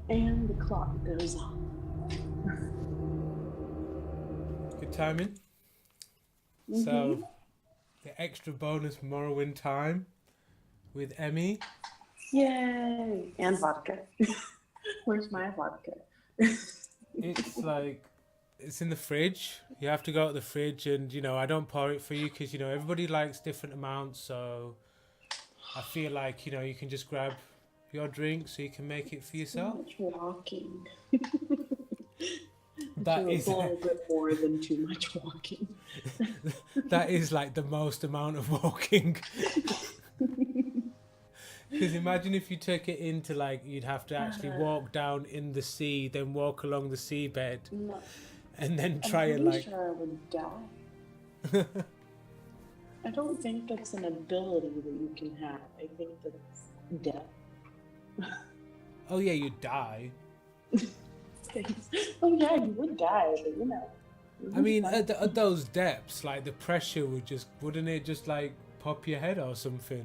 And the clock goes on. Good timing. So, the extra bonus Morrowind time with Emmy. Yay! And vodka. Where's my vodka? It's like, it's in the fridge. You have to go to the fridge, and I don't pour it for you because everybody likes different amounts. So I feel like you can just grab your drink so you can make it for yourself. Too much walking. That is a little bit more than too much walking. that is like the most amount of walking. Because imagine if you took it into you'd have to actually walk down in the sea, then walk along the seabed, and then try and sure I would die. I don't think that's an ability that you can have. I think that's death. Oh yeah, you'd die. Oh yeah, you would die, but I mean, at those depths, the pressure wouldn't it just pop your head or something?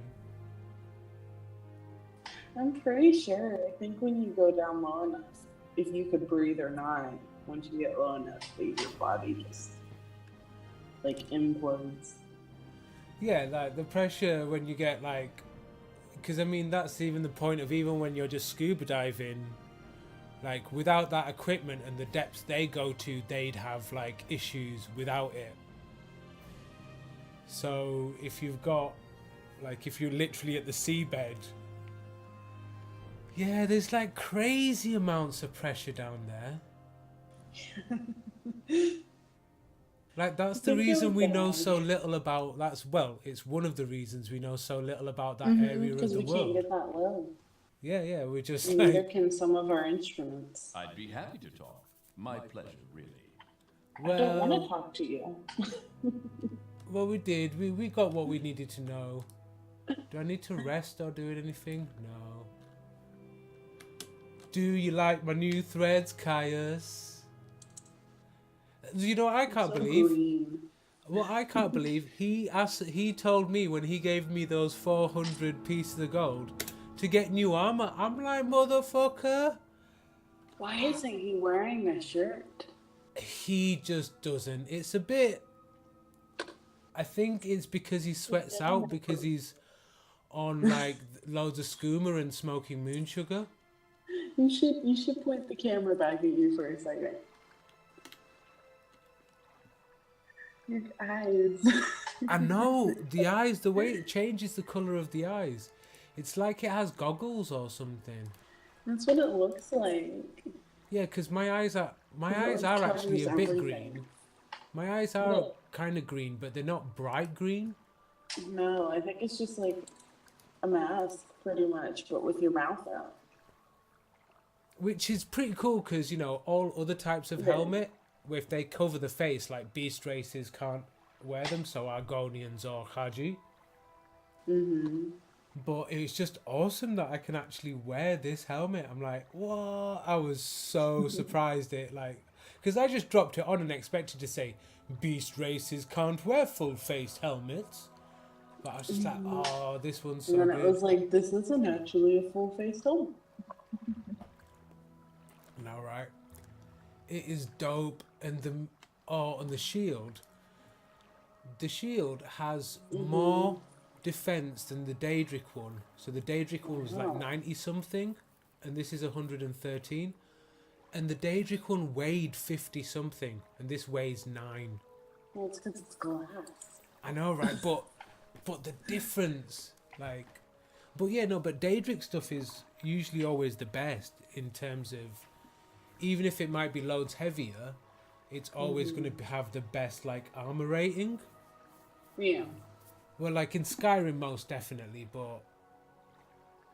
I'm pretty sure. I think when you go down low enough, if you could breathe or not, once you get low enough, your body just implodes. Yeah, the pressure when you get because I mean that's even the point of even when you're just scuba diving, without that equipment and the depths they go to, they'd have issues without it. So if you've got if you're literally at the seabed. Yeah, there's crazy amounts of pressure down there. That's the reason we know so little about. It's one of the reasons we know so little about that area of the world. Because we can't get that low. Yeah, we're just neither can some of our instruments. I'd be happy to talk. My pleasure, really. Well, I don't want to talk to you. Well, we did. We got what we needed to know. Do I need to rest or do anything? No. Do you like my new threads, Caius? I can't believe. Green. Well, I can't believe he told me when he gave me those 400 pieces of gold to get new armor. I'm like, motherfucker. Why isn't he wearing a shirt? He just doesn't. It's a bit. I think it's because he sweats out because he's on loads of skooma and smoking moon sugar. You should point the camera back at you for a second. Your eyes. I know the eyes. The way it changes the color of the eyes, it's like it has goggles or something. That's what it looks like. Yeah, because my eyes are actually a bit green. My eyes are kind of green, but they're not bright green. No, I think it's just a mask, pretty much, but with your mouth out. Which is pretty cool because, all other types of helmet, if they cover the face, beast races can't wear them, so Argonians or Haji. But it's just awesome that I can actually wear this helmet. I'm like, what? I was so surprised because I just dropped it on and expected to say, beast races can't wear full-faced helmets. But I was just like, oh, this one's so good. And then it was like, this isn't actually a full-faced helmet. No, right? It is dope. And the shield. The shield has more defense than the Daedric one. So the Daedric one was 90 something, and this is 113. And the Daedric one weighed 50 something, and this weighs 9. Well, it's because it's glass. I know, right? but the difference, but Daedric stuff is usually always the best in terms of, even if it might be loads heavier, it's always going to have the best armor rating. Yeah. Well, in Skyrim, most definitely, but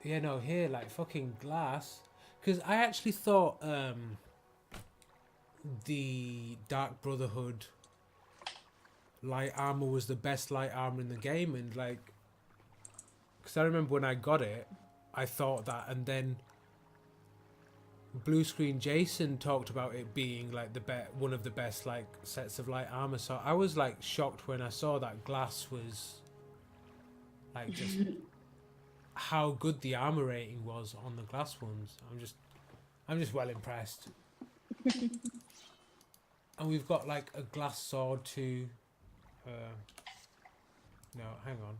here, fucking glass. Because I actually thought the Dark Brotherhood light armor was the best light armor in the game, and because I remember when I got it, I thought that, and then Blue Screen Jason talked about it being one of the best sets of light armor. So I was shocked when I saw that glass was just how good the armor rating was on the glass ones. I'm just well impressed. And we've got like a glass sword too. No, hang on.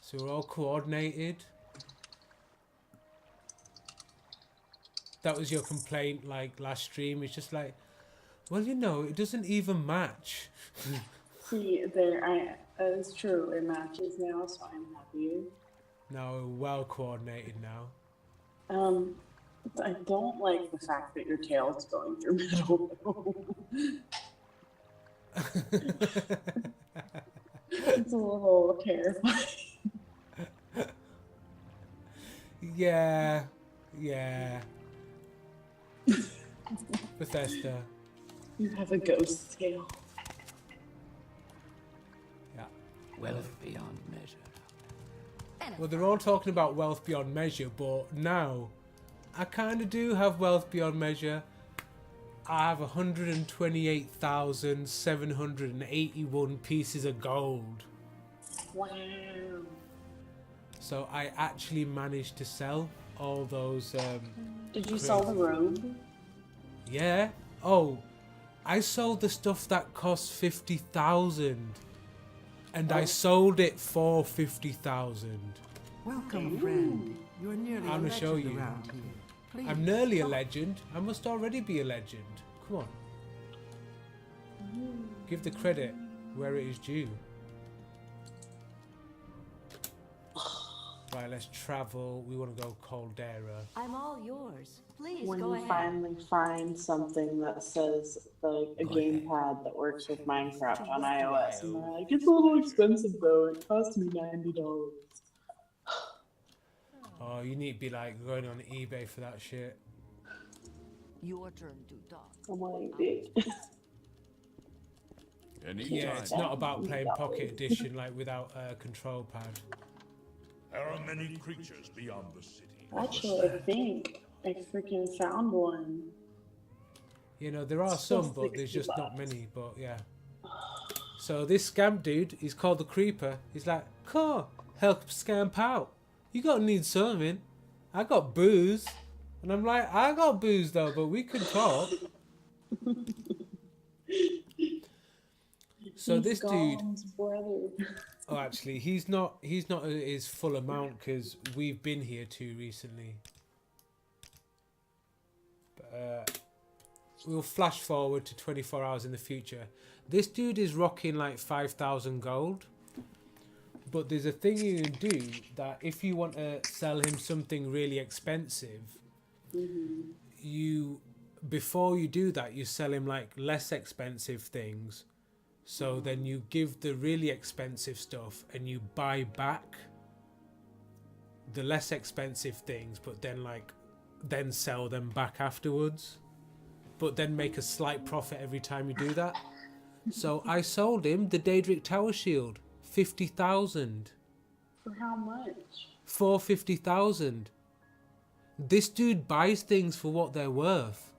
So we're all coordinated. That was your complaint like last stream. It's just like, well, you know, it doesn't even match. See, it's true. It matches now, so I'm happy. Now we're well coordinated now. I don't like the fact that your tail's going through middle. It's a little terrifying. Yeah. Bethesda. You have a ghost tail. Yeah. Wealth beyond measure. Well, they're all talking about wealth beyond measure, but now I kind of do have wealth beyond measure. I have 128,781 pieces of gold. Wow. So I actually managed to sell all those. Did you sell the robe? Yeah. Oh, I sold the stuff that cost 50,000, and I sold it for 50,000. Welcome, friend. You're nearly I'm a gonna show legend you. around here. Please. I'm nearly a legend. I must already be a legend. Come on. Give the credit where it is due. Right, let's travel. We want to go Caldera. I'm all yours. Please When go you ahead. finally find something that says like a gamepad that works with Minecraft on iOS, and they're like, it's a little expensive though. It cost me $90. Oh, you need to be like going on eBay for that shit. Your turn to talk. I'm like, dude. Yeah, it's not about playing Pocket Edition like without a control pad. There are many creatures beyond the city. Actually, I think I freaking found one. You know, there are Still some, but there's just $60. not many, but yeah. So this scamp dude, he's called the Creeper. He's like, "Cool, help scamp out. You gotta need something. I got booze." And I'm like, "I got booze though, but we can talk." So this dude, Golem's brother. oh, actually, he's not at his full amount because we've been here too recently. But, we'll flash forward to 24 hours in the future. This dude is rocking like 5,000 gold. But there's a thing you can do that if you want to sell him something really expensive, before you do that, you sell him like less expensive things. So then you give the really expensive stuff and you buy back the less expensive things, but then sell them back afterwards. But then make a slight profit every time you do that. So I sold him the Daedric Tower Shield, 50,000. For how much? For 50,000. This dude buys things for what they're worth.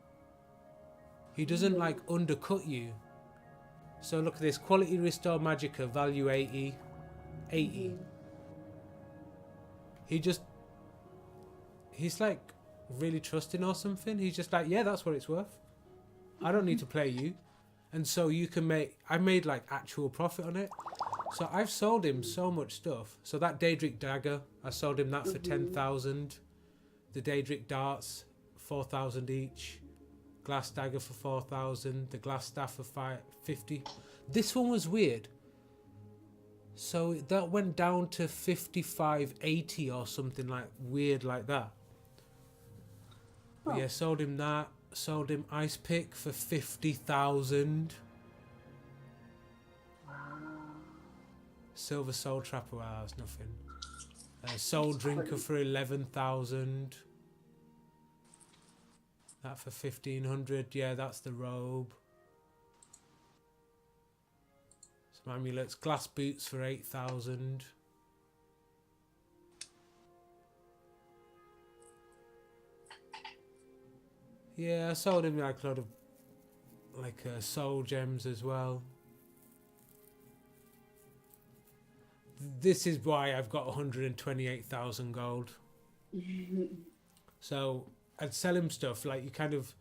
He doesn't like undercut you. So look at this, quality restore magicka, value 80. 80. He's like really trusting or something. He's just like, yeah, that's what it's worth. I don't need to play you. And so I made like actual profit on it. So I've sold him so much stuff. So that Daedric dagger, I sold him that for 10,000. The Daedric darts, 4,000 each. Glass dagger for 4,000. The glass staff for 50. This one was weird. So that went down to 55.80 or something like weird like that. But yeah, sold him that. Sold him ice pick for 50,000. Silver soul trapper, wow, that's nothing. Soul drinker for 11,000. That for 1,500. Yeah, that's the robe. Some amulets. Glass boots for 8,000. Yeah, I sold him like a lot of soul gems as well. this is why I've got 128,000 gold. So I'd sell him stuff, like you kind of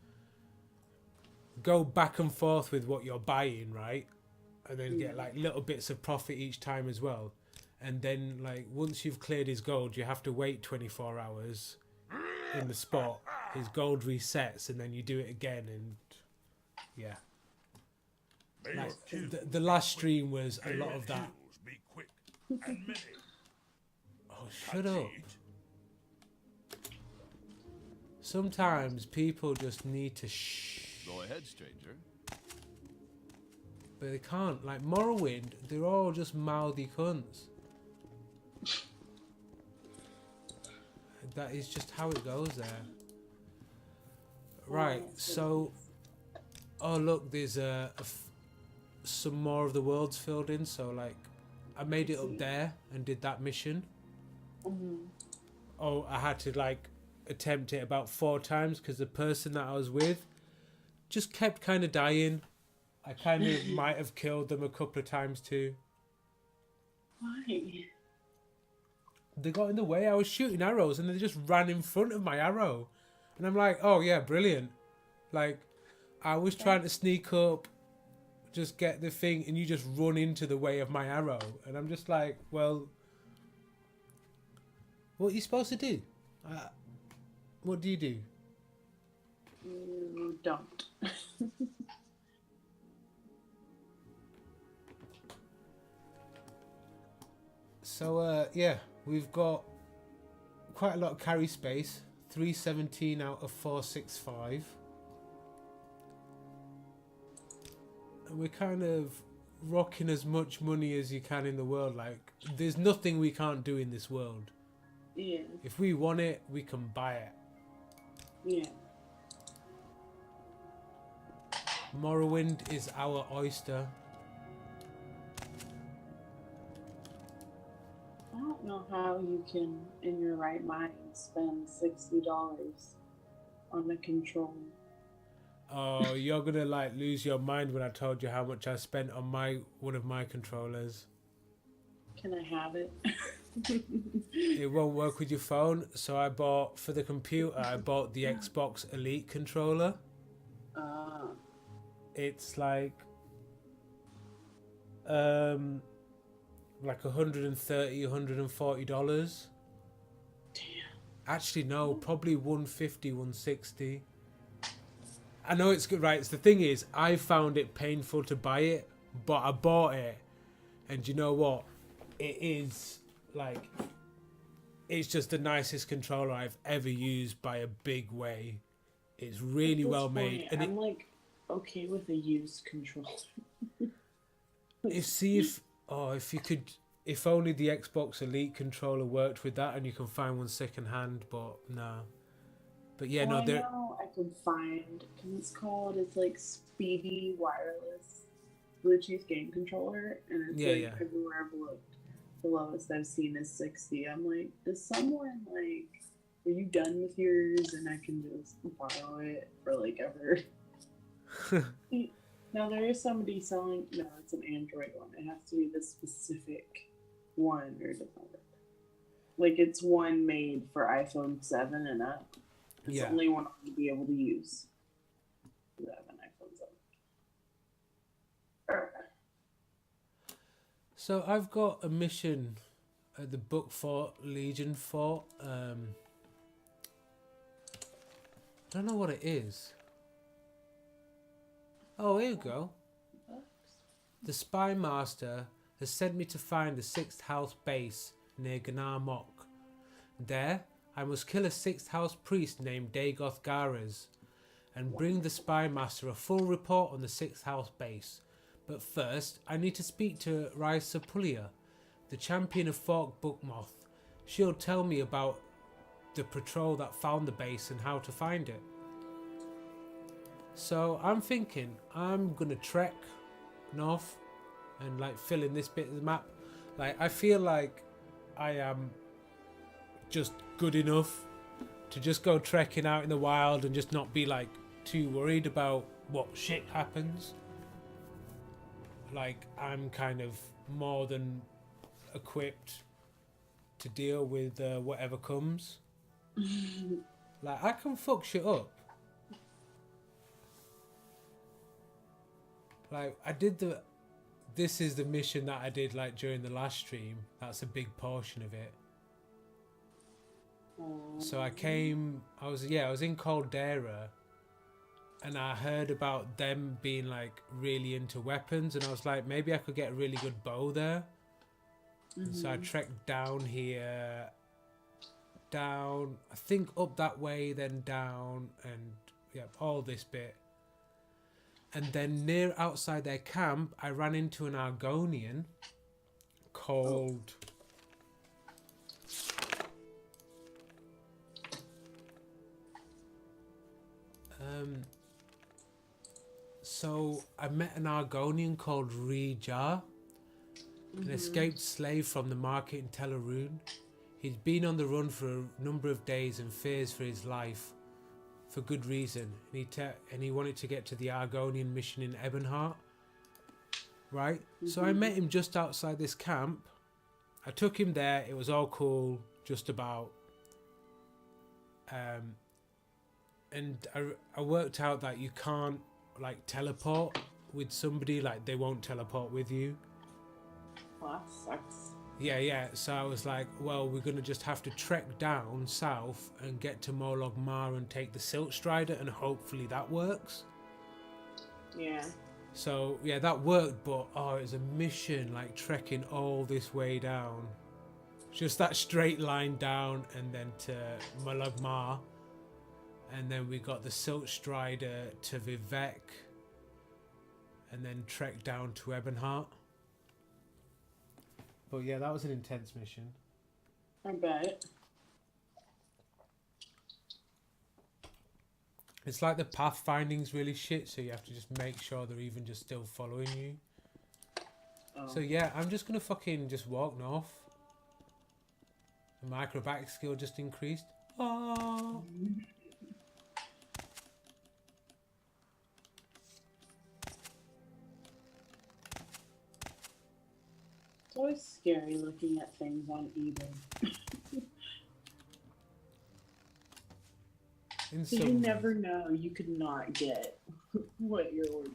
go back and forth with what you're buying, right? And then get like little bits of profit each time as well. And then like once you've cleared his gold, you have to wait 24 hours in the spot. His gold resets and then you do it again, and yeah. May Like, your kills the last stream was a may lot your of that. kills be quick and many. Oh, shut up. Khajiit, Sometimes people just need to shh. Go ahead, stranger. But they can't. Like Morrowind, they're all just mouthy cunts. That is just how it goes there. Right, so... Oh look, there's some more of the world's filled in, so like... I made it up there and did that mission. Oh, I had to like attempt it about 4 times because the person that I was with just kept kind of dying. I kind of might have killed them a couple of times too. Why? They got in the way. I was shooting arrows and they just ran in front of my arrow. And I'm like, oh yeah, brilliant. Like, I was trying to sneak up, just get the thing, and you just run into the way of my arrow. And I'm just like, well, what are you supposed to do? What do you do? You don't. So, yeah, we've got quite a lot of carry space. 317 out of 465. And we're kind of rocking as much money as you can in the world. Like, there's nothing we can't do in this world. Yeah. If we want it, we can buy it. Yeah. Morrowind is our oyster. I don't know how you can, in your right mind, spend $60 on a controller. Oh, you're gonna like lose your mind when I told you how much I spent on one of my controllers. Can I have it? It won't work with your phone, so I bought for the computer. I bought the Xbox Elite controller. It's like $130, $140. Damn. Actually, no, probably 150, 160. I know it's good, right? The thing is, I found it painful to buy it, but I bought it, and you know what? It is like, it's just the nicest controller I've ever used by a big way. It's really well made, and I'm like okay with a used controller. if you could, if only the Xbox Elite controller worked with that, and you can find one second hand, but no. But yeah, well, no, there. I know I can find, because it's like Speedy Wireless Bluetooth game controller, and it's everywhere I've looked, the lowest I've seen is 60. I'm like, is someone like, are you done with yours, and I can just borrow it for like ever? No, there is somebody selling. No, it's an Android one. It has to be the specific one, or it doesn't work. Like, it's one made for iPhone 7 and up. It's the only one I'm going to be able to use. I have an iPhone 7. So I've got a mission at the Book Fort, Legion Fort. I don't know what it is. Oh, here we go. The Spy Master has sent me to find the 6th House base near Gnar Mok. There, I must kill a 6th House priest named Dagoth Gares and bring the Spy Master a full report on the 6th House base. But first, I need to speak to Raisa Pulia, the champion of Fork Bookmoth. She'll tell me about the patrol that found the base and how to find it. So I'm thinking I'm gonna trek north and like fill in this bit of the map. Like, I feel like I am just good enough to just go trekking out in the wild and just not be like too worried about what shit happens. Like, I'm kind of more than equipped to deal with whatever comes. Like, I can fuck shit up. Like, this is the mission that I did, like, during the last stream. That's a big portion of it. So I was in Caldera, and I heard about them being, like, really into weapons, and I was like, maybe I could get a really good bow there. And so I trekked down here, I think up that way, then down, and yeah, all this bit. And then near outside their camp, I ran into an Argonian called... So I met an Argonian called Rejar, an escaped slave from the market in Teleroon. He'd been on the run for a number of days and fears for his life, for good reason. And he wanted to get to the Argonian mission in Ebonheart. Right? So I met him just outside this camp. I took him there. It was all cool, just about. And I worked out that you can't, like, teleport with somebody. Like, they won't teleport with you. Well, that sucks. Yeah. So I was like, well, we're going to just have to trek down south and get to Morlog Mar and take the Silt Strider, and hopefully that works. Yeah. So, yeah, that worked, but, it was a mission, like, trekking all this way down. Just that straight line down and then to Morlog Mar. And then we got the Silt Strider to Vivek. And then trek down to Ebonheart. But yeah, that was an intense mission. I bet. It's like the pathfinding's really shit, so you have to just make sure they're even just still following you. Oh. So yeah, I'm just gonna fucking just walk north. The acrobatic skill just increased. Oh. It's always scary looking at things on eBay. You never know. You could not get what you're ordering.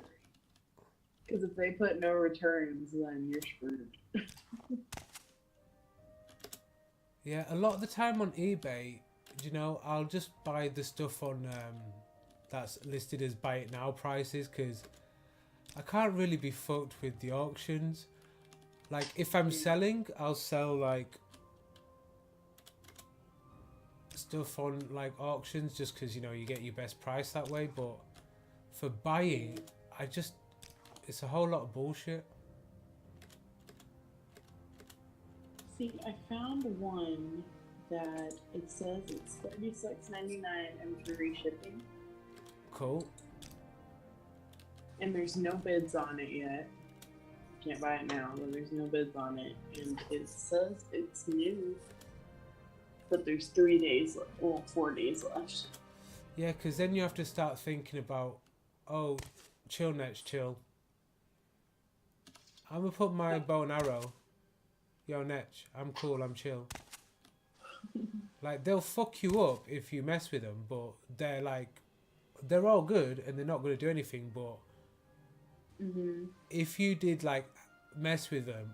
Because if they put no returns, then you're screwed. Yeah, a lot of the time on eBay, you know, I'll just buy the stuff on that's listed as buy it now prices, because I can't really be fucked with the auctions. Like, if I'm selling, I'll sell, like, stuff on, like, auctions just because, you know, you get your best price that way. But for buying, it's a whole lot of bullshit. See, I found one that it says it's $36.99 and free shipping. Cool. And there's no bids on it yet. Can't buy it now, but there's no bids on it. And it says it's new. But there's 3 days, 4 days left. Yeah, because then you have to start thinking about, oh, chill, Netch, chill. I'm going to put my bow and arrow. Yo, Netch, I'm cool, I'm chill. Like, they'll fuck you up if you mess with them, but they're like, they're all good and they're not going to do anything, but if you did, like, mess with them,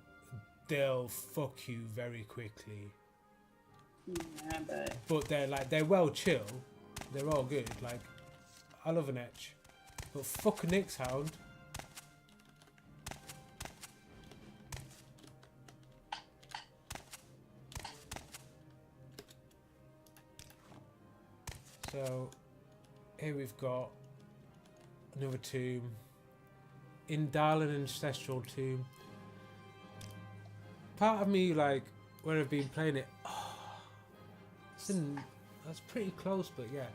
they'll fuck you very quickly. Yeah, but they're well chill. They're all good. Like, I love an etch. But fuck a Nyx Hound. So, here we've got another tomb. Indal, ancestral tomb. Part of me, like, when I've been playing it, that's pretty close, but yeah.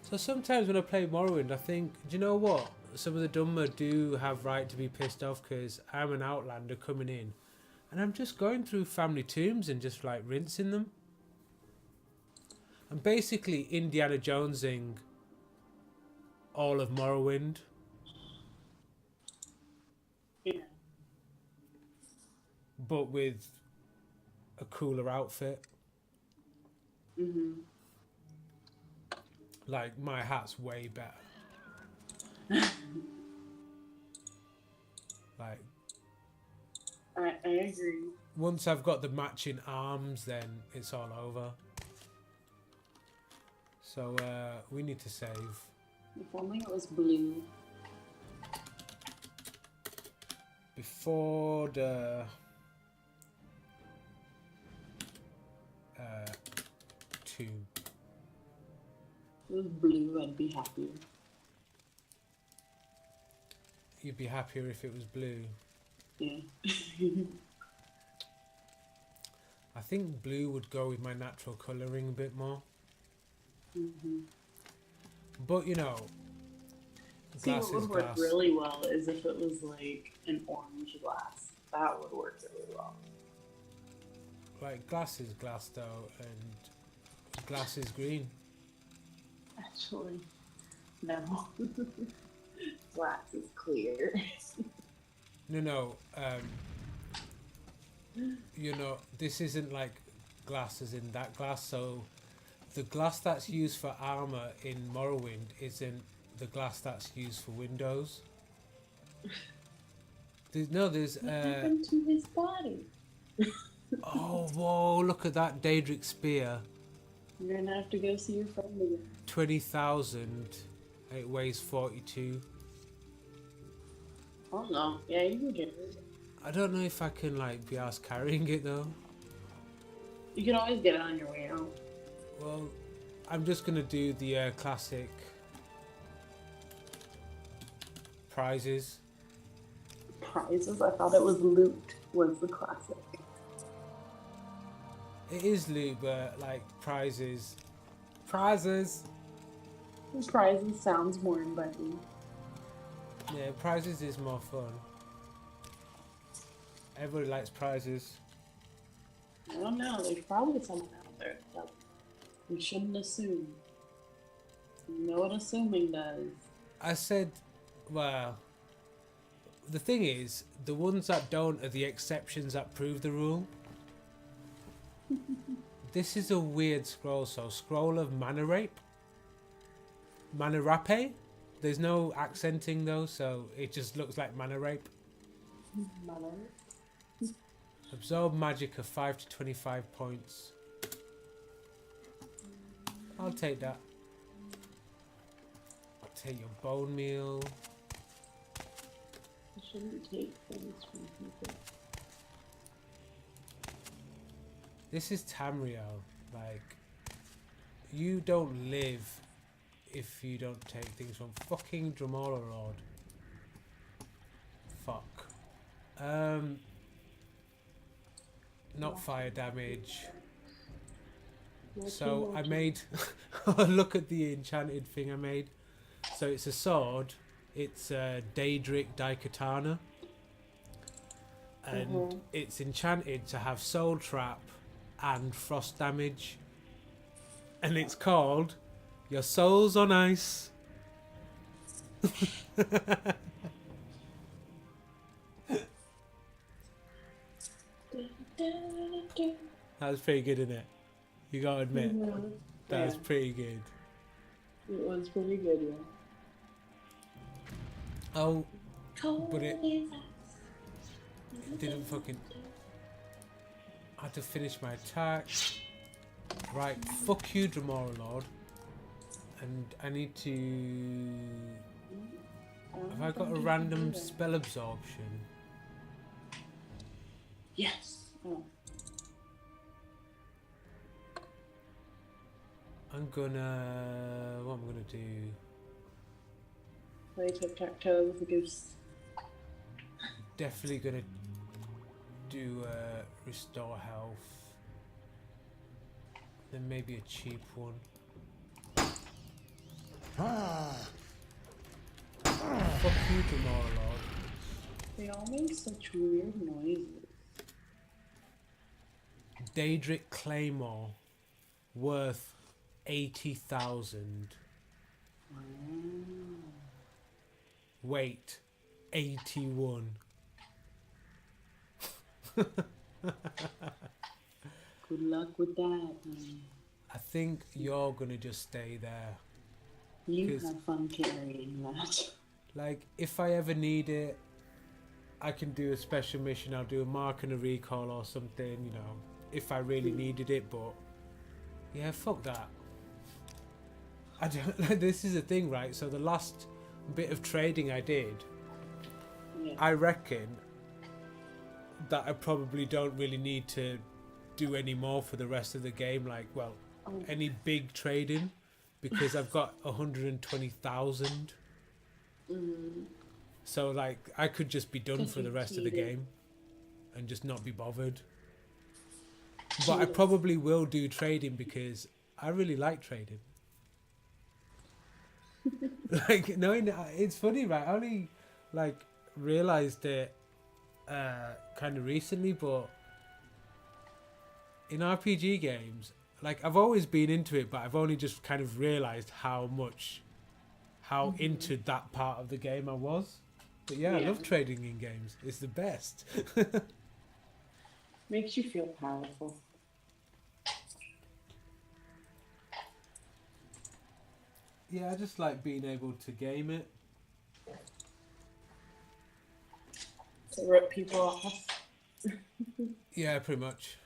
So sometimes when I play Morrowind, I think, do you know what? Some of the Dunmer do have right to be pissed off because I'm an outlander coming in. And I'm just going through family tombs and just, like, rinsing them. I'm basically Indiana Jonesing all of Morrowind. Yeah. But with a cooler outfit. Like, my hat's way better. Like, I agree. once I've got the matching arms, then it's all over. So, we need to save. If only it was blue. Before the... tomb. If it was blue, I'd be happier. You'd be happier if it was blue. Yeah. I think blue would go with my natural colouring a bit more. But, you know, See, glass what would is work glass. really well is if it was like an orange glass. That would work really well. Like, glass is glass, though, and glass is green. Actually, no. Glass is clear. No, you know, this isn't like glass as in that glass, so the glass that's used for armor in Morrowind isn't the glass that's used for windows. There's What happened to his body? oh, whoa, look at that Daedric spear. You're gonna have to go see your friend again. 20,000. It weighs 42. Oh no, yeah, you can get it. I don't know if I can, like, be asked carrying it, though. You can always get it on your way out. Well, I'm just gonna do the classic prizes. Prizes? I thought it was loot was the classic. It is loot, but like prizes. Prizes! Prizes sounds more inviting. Yeah, prizes is more fun. Everybody likes prizes. I don't know, there's probably someone out there that we shouldn't assume. You know what assuming does. I said, well, the thing is, the ones that don't are the exceptions that prove the rule. This is a weird scroll, so scroll of mana rape. Mana rape? There's no accenting though, so it just looks like mana rape. Absorb magic of 5 to 25 points. I'll take that. I'll take your bone meal. You shouldn't take things from people. This is Tamriel. Like, you don't live if you don't take things from fucking Dremora Lord. Fuck. Not fire damage. So I made look at the enchanted thing I made. So it's a sword. It's a Daedric Daikatana. And it's enchanted to have soul trap and frost damage. And it's called Your Soul's on Ice. That was pretty good, isn't it? You gotta admit, that was pretty good. It was pretty good, yeah. Oh, but it didn't fucking... I had to finish my attack. Right, fuck you, Dremora Lord. And I need to... Have I got a random spell absorption? Yes. Oh. I'm gonna... What am I gonna do? Play tic-tac-toe with a goose. Definitely gonna do restore health. Then maybe a cheap one. Fuck you, Dremora Lord. They all make such weird noises. Daedric Claymore, worth 80,000. Wow. Weight 81. Good luck with that. I think you're gonna just stay there. You have fun carrying that. Like, if I ever need it, I can do a special mission. I'll do a mark and a recall or something, you know, if I really needed it. But yeah, fuck that. I don't. This is the thing, right? So the last bit of trading I did, I reckon that I probably don't really need to do any more for the rest of the game. Like, well, any big trading, because I've got 120,000. So like, I could just be done for the rest of the game and just not be bothered. But I probably will do trading because I really like trading. Like, no, it's funny, right? I only like realized it kind of recently, but in RPG games, like, I've always been into it, but I've only just kind of realized how into that part of the game I was. But yeah, I love trading in games. It's the best. Makes you feel powerful. Yeah, I just like being able to game it. To rip people off. Yeah, pretty much.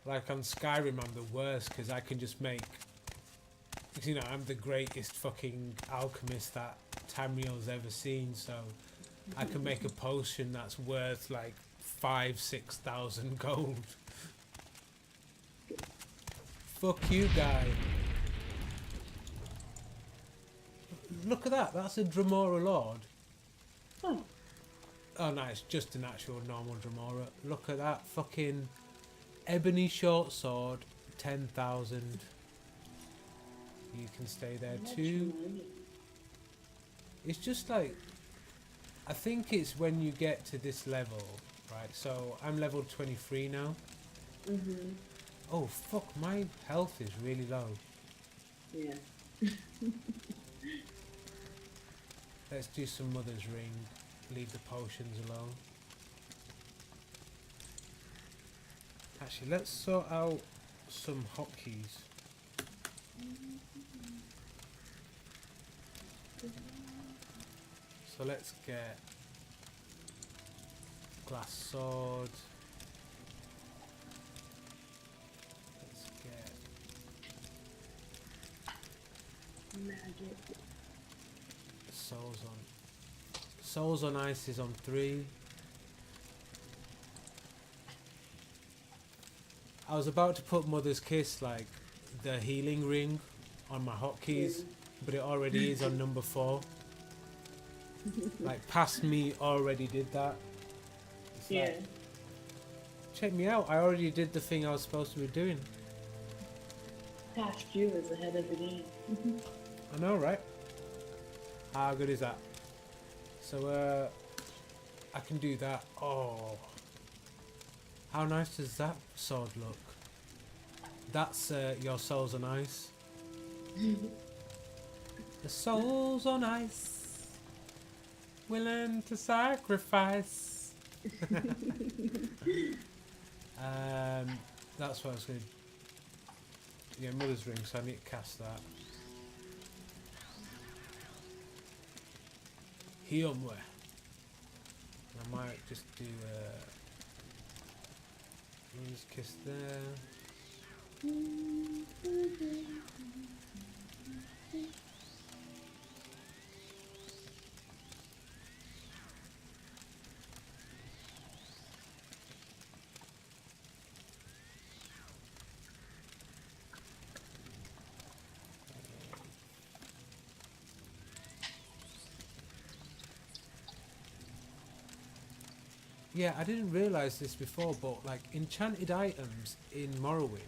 Like on Skyrim, I'm the worst because I can just make... You know, I'm the greatest fucking alchemist that Tamriel's ever seen, so I can make a potion that's worth like 5,000-6,000 gold. Fuck you, guy. Look at that, that's a Dremora Lord. Oh no, it's just an actual normal Dremora. Look at that, fucking ebony short sword, 10,000. You can stay there too. It's just like, I think it's when you get to this level, right? So I'm level 23 now. Oh fuck, my health is really low. Yeah. Let's do some Mother's Ring. Leave the potions alone. Actually, let's sort out some hotkeys. So let's get glass sword. Let's get Magic. Souls on Ice is on 3. I was about to put Mother's Kiss, like the healing ring, on my hotkeys, but it already is on number 4. Like, past me already did that. It's like, check me out, I already did the thing I was supposed to be doing. Past you is ahead of the game. I know, right? How good is that? So, I can do that. Oh. How nice does that sword look? That's your Souls on Ice. The Souls on Ice, willing to sacrifice. That's what I was going to... Yeah, Mother's Ring, so I need to cast that. Hiomwe. I might just do Mother's Kiss there. Yeah, I didn't realise this before, but like enchanted items in Morrowind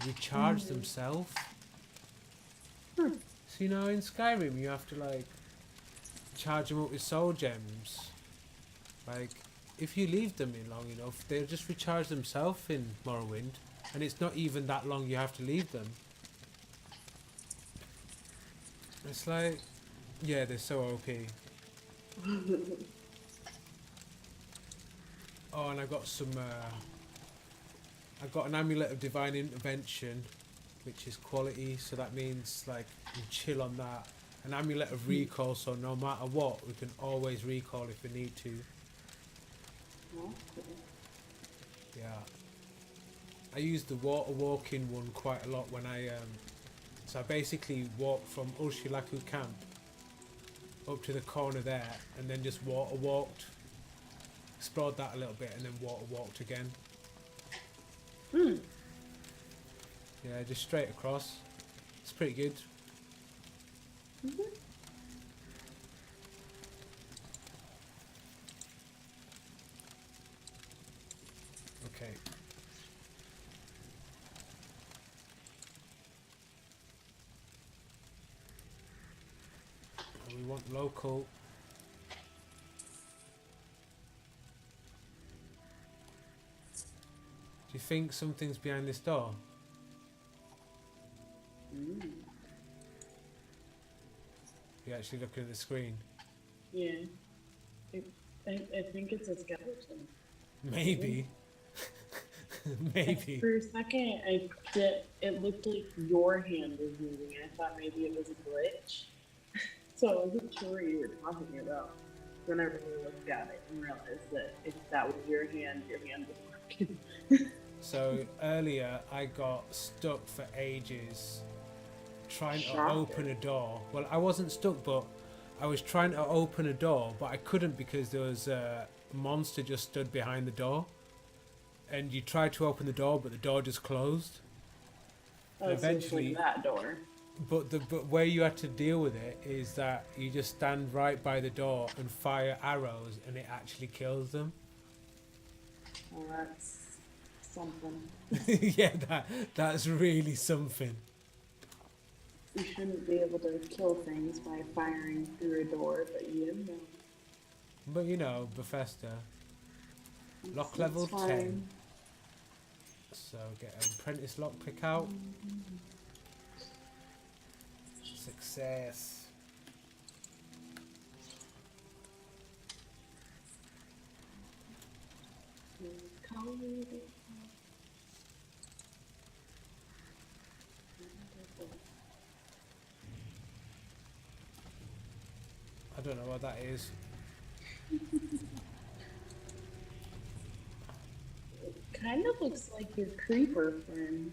recharge themselves. So you know, in Skyrim you have to like charge them up with soul gems. Like, if you leave them in long enough, they'll just recharge themselves in Morrowind, and it's not even that long you have to leave them. It's like, yeah, they're so OP. Oh, Oh, and I got some. I got an amulet of divine intervention, which is quality. So that means like you chill on that. An amulet of recall, so no matter what, we can always recall if we need to. Oh, cool. Yeah. I use the water walking one quite a lot when I so I basically walk from Ulshulaku camp up to the corner there and then just water walked, explored that a little bit and then water walked again. Yeah, just straight across. It's pretty good. Okay. We want local. Do you think something's behind this door? You're actually looking at the screen. Yeah. I think it's a skeleton. Maybe. Maybe. For a second, it looked like your hand was moving. I thought maybe it was a glitch. So I wasn't sure what you were talking about. Then I really looked at it and realized that if that was your hand was working. So earlier I got stuck for ages trying to open a door. Well, I wasn't stuck, but I was trying to open a door, but I couldn't because there was a monster just stood behind the door. And you tried to open the door, but the door just closed. And eventually, that door. But the way you had to deal with it is that you just stand right by the door and fire arrows, and it actually kills them. Well, that's something. Yeah, that's really something. You shouldn't be able to kill things by firing through a door, but you know. But you know, Bethesda. Lock level 10. So get an apprentice lockpick out. Success. I don't know what that is. Kind of looks like your creeper friend.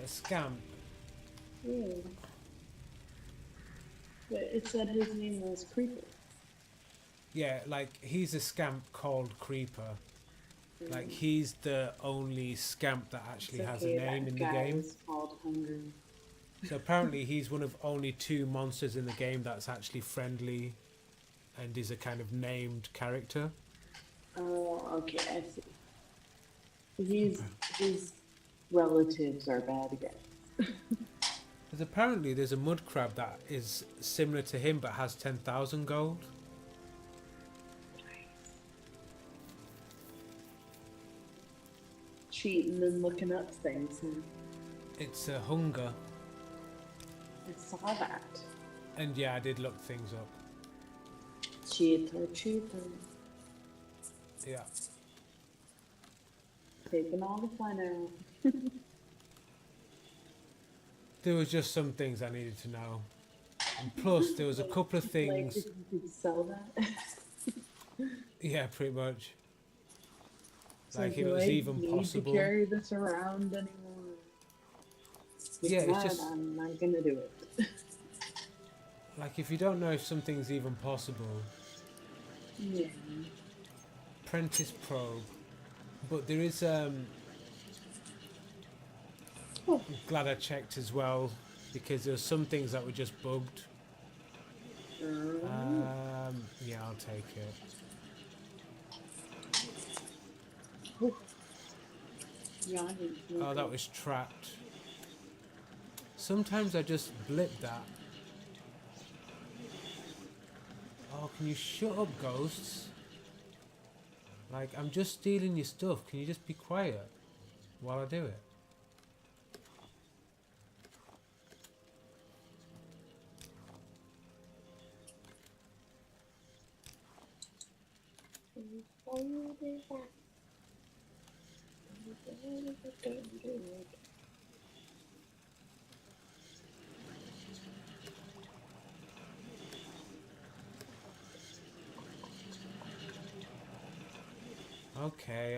A scamp. Yeah. But it said his name was Creeper. Yeah, like he's a scamp called Creeper. Like he's the only scamp that actually has a name in the game. Is called Hungry. So apparently he's one of only 2 monsters in the game that's actually friendly and is a kind of named character. Oh, okay, I see. His relatives are bad guys. Because apparently there's a mud crab that is similar to him but has 10,000 gold. Cheating and looking up things. It's a hunger. I saw that. And yeah, I did look things up. Cheater. Yeah. Taking all the fun out. There was just some things I needed to know. And plus there was a couple of things. Like if you could sell that. Yeah, pretty much. Like if it was even possible. To carry this around anymore. Yeah, it's just. I'm not gonna do it. Like if you don't know if something's even possible. Yeah. Apprentice probe, but there is I'm glad I checked as well because there were some things that were just bugged. Yeah, I'll take it. Oh, that was trapped. Sometimes I just blip that. Oh, can you shut up, ghosts? Like, I'm just stealing your stuff. Can you just be quiet while I do it? Okay,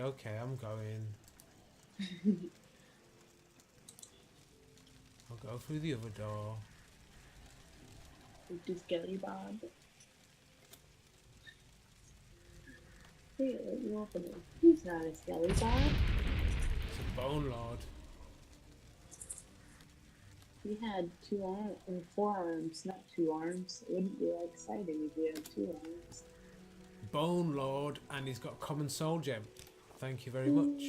okay, I'm going. I'll go through the other door. Do Skelly Bob. Hey, let you open it. He's not a Skelly Bob. It's a Bone Lord. He had 2 arms, or 4 arms, not 2 arms. It wouldn't be that exciting if he had 2 arms. Bone Lord, and he's got common soul gem. Thank you very much.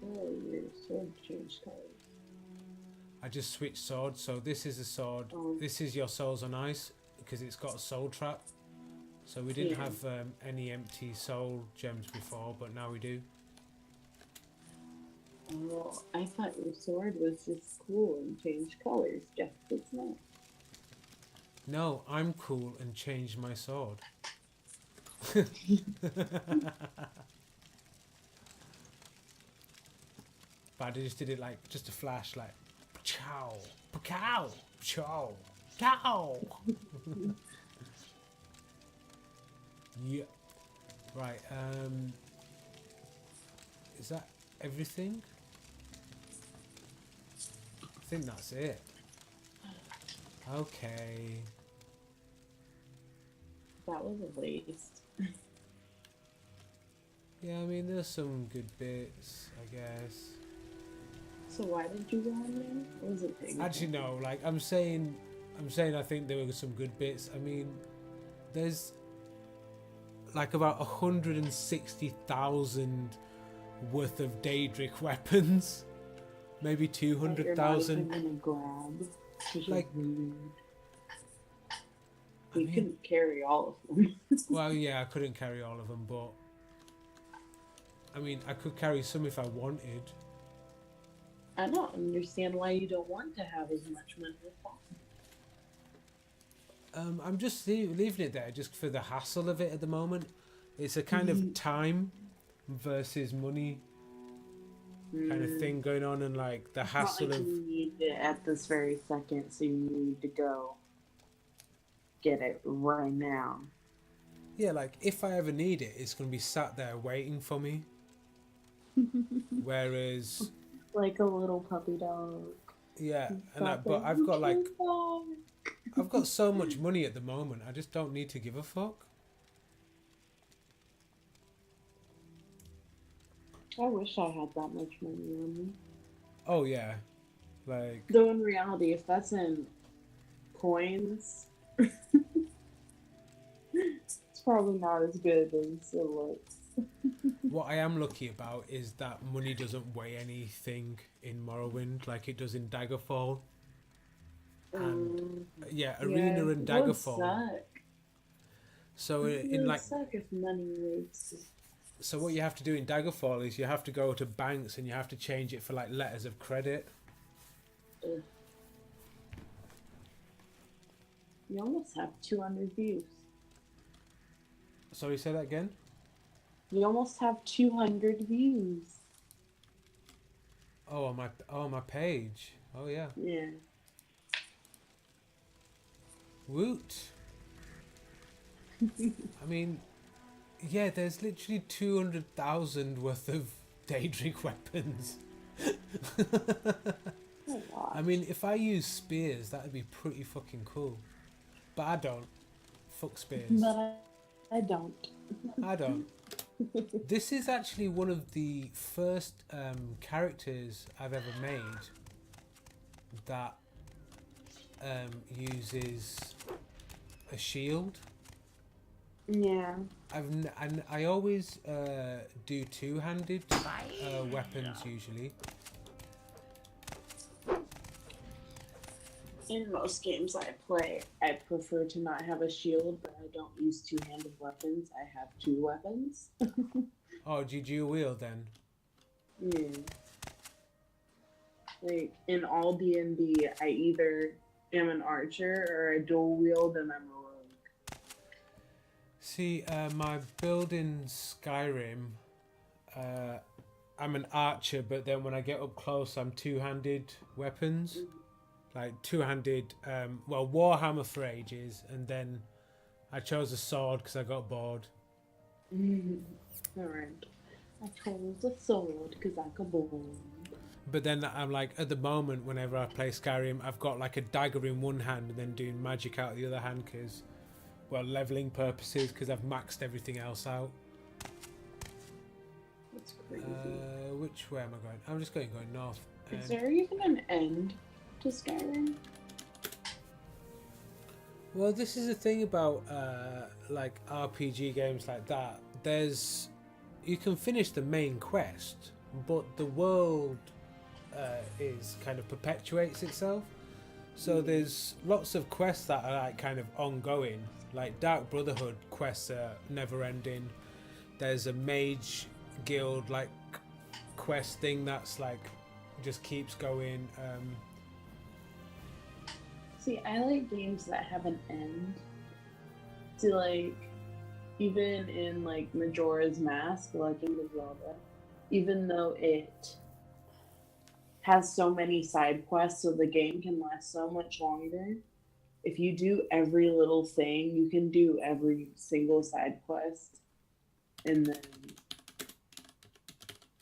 Oh, your sword changed colors. I just switched swords, so this is a sword. This is your souls on ice because it's got a soul trap. So we didn't have any empty soul gems before, but now we do. Oh, I thought your sword was just cool and changed colors. Just it's not. No, I'm cool and changed my sword. But I just did it like just a flash, like chow, cow, chow, cow. Yeah. Right. Is that everything? I think that's it. Okay. That was a waste. Yeah, I mean, there's some good bits, I guess. So why did you go in there? What was it? Actually, no. Like I'm saying, I think there were some good bits. I mean, there's like about 160,000 worth of Daedric weapons, maybe 200,000. Like, we couldn't carry all of them. Well, yeah, I couldn't carry all of them, but I mean, I could carry some if I wanted. I don't understand why you don't want to have as much money as possible. I'm just leaving it there just for the hassle of it at the moment. It's a kind of time versus money kind of thing going on, and like the hassle like of. You need it at this very second, so you need to go get it right now. Yeah, like if I ever need it, it's going to be sat there waiting for me. Whereas. Like a little puppy dog. Yeah, and but I've got like. I've got so much money at the moment, I just don't need to give a fuck. I wish I had that much money on me. Oh yeah, like. Though in reality, if that's in coins, it's probably not as good as it looks. What I am lucky about is that money doesn't weigh anything in Morrowind like it does in Daggerfall. And yeah, Arena and Daggerfall. Suck. So it in like. Suck if money weighs. So what you have to do in Daggerfall is you have to go to banks and you have to change it for like letters of credit. Ugh. You almost have 200 views. Sorry, say that again? You almost have 200 views. Oh, on my page. Oh yeah. Yeah. Woot. I mean, yeah, there's literally 200,000 worth of Daedric weapons. I mean, if I use spears, that'd be pretty fucking cool. But I don't. Fuck spears. But I don't. I don't. This is actually one of the first characters I've ever made that uses a shield. Yeah. I always do two-handed weapons usually. In most games I play, I prefer to not have a shield, but I don't use two-handed weapons. I have 2 weapons. Oh, do you dual wield then? Yeah. Like, in all D&D, I either am an archer or I dual wield and I'm a rogue. See, my build in Skyrim, I'm an archer, but then when I get up close, I'm two-handed weapons. Like two-handed, Warhammer for ages, and then I chose a sword because I got bored. Alright. I chose a sword because I got bored. But then I'm like, at the moment, whenever I play Skyrim, I've got like a dagger in one hand and then doing magic out the other hand because, well, leveling purposes, because I've maxed everything else out. That's crazy. Which way am I going? I'm just going north. Is there even an end to Skyrim? Well, this is the thing about like RPG games like that. You can finish the main quest, but the world is kind of perpetuates itself. So there's lots of quests that are like kind of ongoing. Like Dark Brotherhood quests are never ending. There's a mage guild like quest thing that's like just keeps going. See, I like games that have an end. See, like, even in, like, Majora's Mask, Legend of Zelda, even though it has so many side quests so the game can last so much longer, if you do every little thing, you can do every single side quest, and then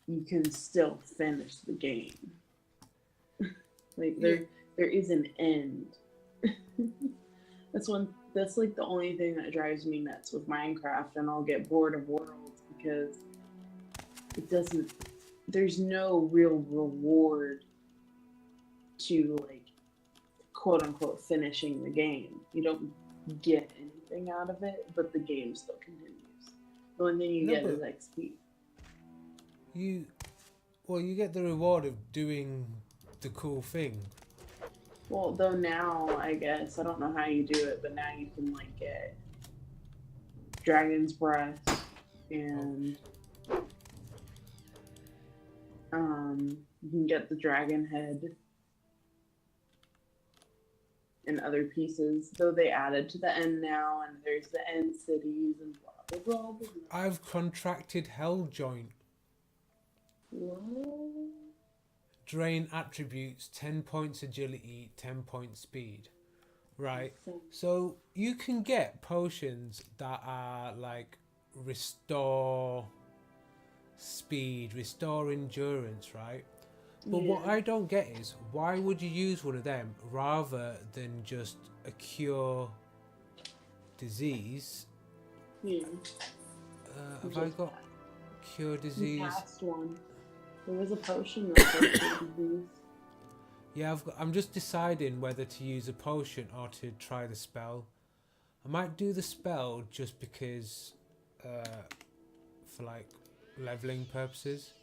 you can still finish the game. Like, there is an end. That's like the only thing that drives me nuts with Minecraft, and I'll get bored of Worlds because there's no real reward to, like, quote unquote finishing the game. You don't get anything out of it, but the game still continues. The only thing you get is XP. You get the reward of doing the cool thing. Well, though now, I guess, I don't know how you do it, but now you can, like, get Dragon's Breath and you can get the Dragon Head and other pieces, though they added to the end now, and there's the end cities and blah, blah, blah, blah. I've contracted Hell Joint. What? Drain attributes, 10 points agility, 10 points speed. Right? So you can get potions that are like restore speed, restore endurance, right? But what I don't get is, why would you use one of them rather than just a cure disease? Yeah. Have I got cure disease? The past one. There was a potion that was disease. Yeah, I'm just deciding whether to use a potion or to try the spell. I might do the spell just because, for like leveling purposes.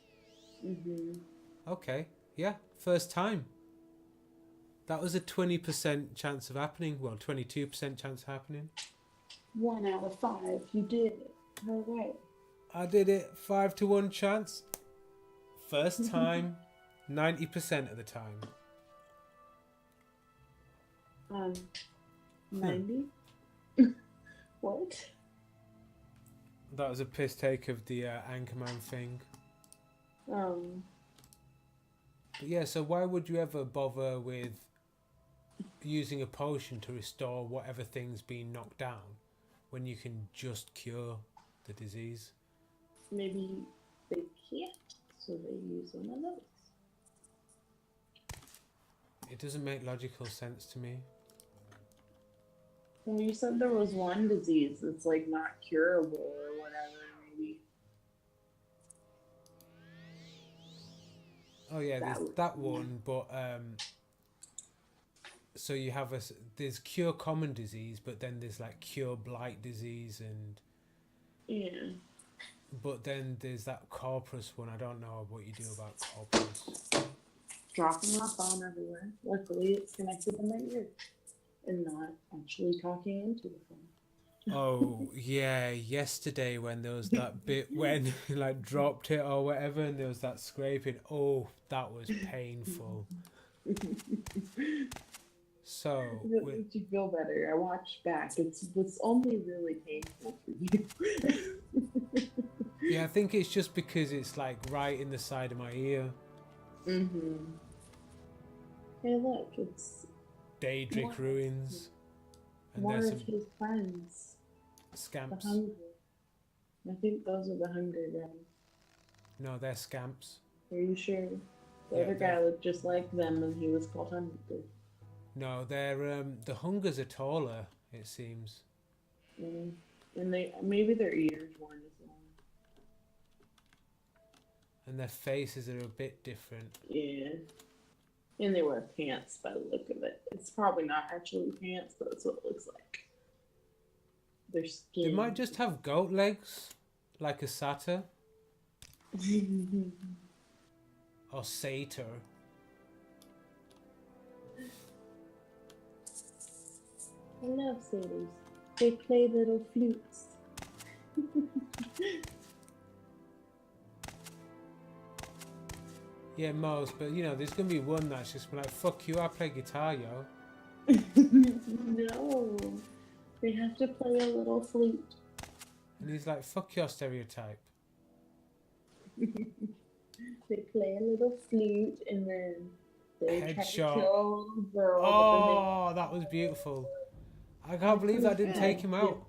Okay, yeah, first time. That was a 20% chance of happening. Well, 22% chance of happening. 1 out of 5. You did it. All right. I did it. 5 to 1 chance. First time, 90% of the time. 90? What? That was a piss take of the Anchorman thing. But yeah, so why would you ever bother with using a potion to restore whatever thing's been knocked down when you can just cure the disease? Maybe they can't, so they use one of those. It doesn't make logical sense to me. Well, you said there was one disease that's like not curable or whatever, maybe. Oh yeah, there's that one, but so you have there's cure common disease, but then there's like cure blight disease and yeah. But then there's that corpus one. I don't know what you do about corpus. Dropping my phone everywhere. Luckily, it's connected to my ear and not actually talking into the phone. Oh yeah, yesterday when there was that bit when you like dropped it or whatever, and there was that scraping. Oh, that was painful. So It makes you feel better. I watched back. It's only really painful for you. yeah, I think it's just because it's like right in the side of my ear. Mm-hmm. Hey, look, it's Daedric More- ruins, and more there's of some his friends. The scamps. Hunger. I think those are the Hunger guys. No, they're scamps. Are you sure? The Yeah, other guy looked just like them, and he was called Hunger. No, they're the Hungers are taller. It seems. Mm. And maybe their ears weren't as long. And their faces are a bit different. Yeah. And they wear pants by the look of it. It's probably not actually pants, but that's what it looks like. Their skin. They might just have goat legs, like a satyr or satyr. I love satyrs. They play little flutes. Yeah, most, but you know, there's gonna be one that's just like, fuck you, I play guitar, yo. No. They have to play a little flute. And he's like, fuck your stereotype. They play a little flute and then they try to Headshot. kill a little girl. Oh, that was beautiful. I can't believe that didn't take him out.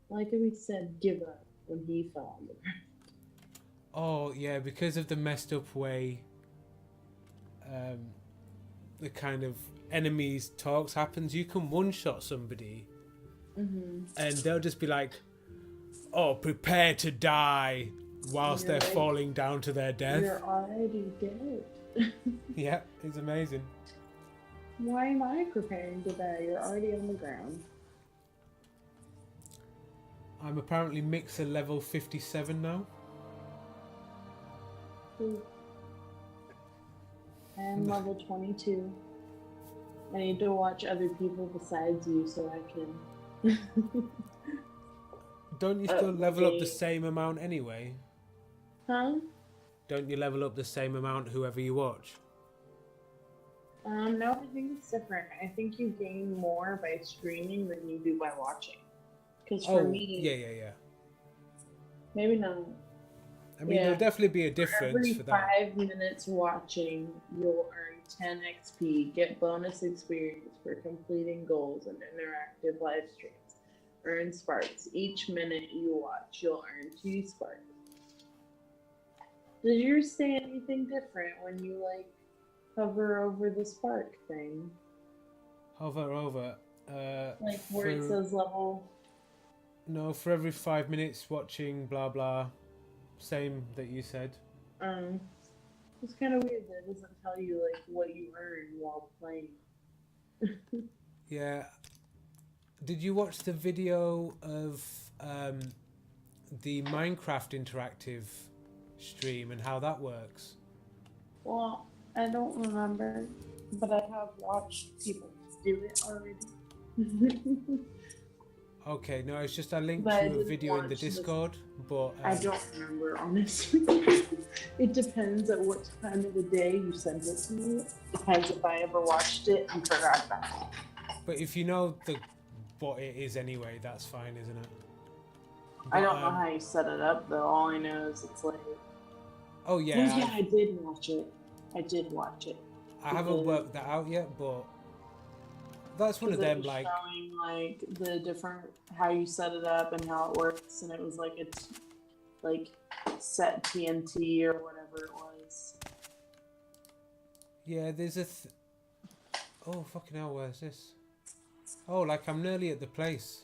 Like we said, give up when he fell on the ground. Oh, yeah, because of the messed up way the kind of enemies talks happens, you can one-shot somebody and they'll just be like, oh, prepare to die whilst they're falling down to their death. You're already dead. Yeah, it's amazing. Why am I preparing to die? You're already on the ground. I'm apparently mixer level 57 now. I'm level 22. I need to watch other people besides you so I can. Don't you still level up the same amount anyway? Huh? Don't you level up the same amount whoever you watch? No, I think it's different. I think you gain more by streaming than you do by watching. Because for me, yeah. maybe not. I mean, there'll definitely be a difference for that. Every 5 minutes watching, you'll earn 10 XP, get bonus experience for completing goals and interactive live streams. Earn sparks. Each minute you watch, you'll earn 2 sparks. Did yours say anything different when you, like, hover over the spark thing? Hover over. Like where it says level? No, for every 5 minutes watching, blah, blah. Same that you said. It's kind of weird that it doesn't tell you like what you earn while playing. Yeah. Did you watch the video of the Minecraft interactive stream and how that works? Well, I don't remember, but I have watched people do it already. Okay, no, it's just I linked But you a video in the Discord, but I don't remember, honestly. It depends at what time of the day you send it to me. Depends if I ever watched it and forgot about it. But if you know what it is anyway, that's fine, isn't it? I don't know how you set it up though. All I know is it's like. Oh yeah. Yeah, I did watch it. I haven't worked that out yet, but that's one of them. Like showing like the different how you set it up and how it works, and it was like it's like set TNT or whatever it was. Yeah, there's a. Oh fucking hell! Where's this? Oh, like I'm nearly at the place.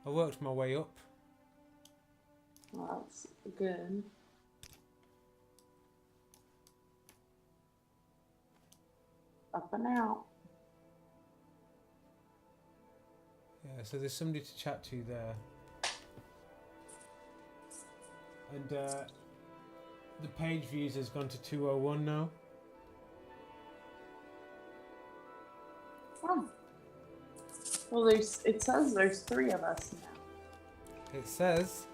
I worked my way up. Well, that's good. Up and out. Yeah, so there's somebody to chat to there. And the page views has gone to 201 now. Oh. Well, it says there's 3 of us now. It says.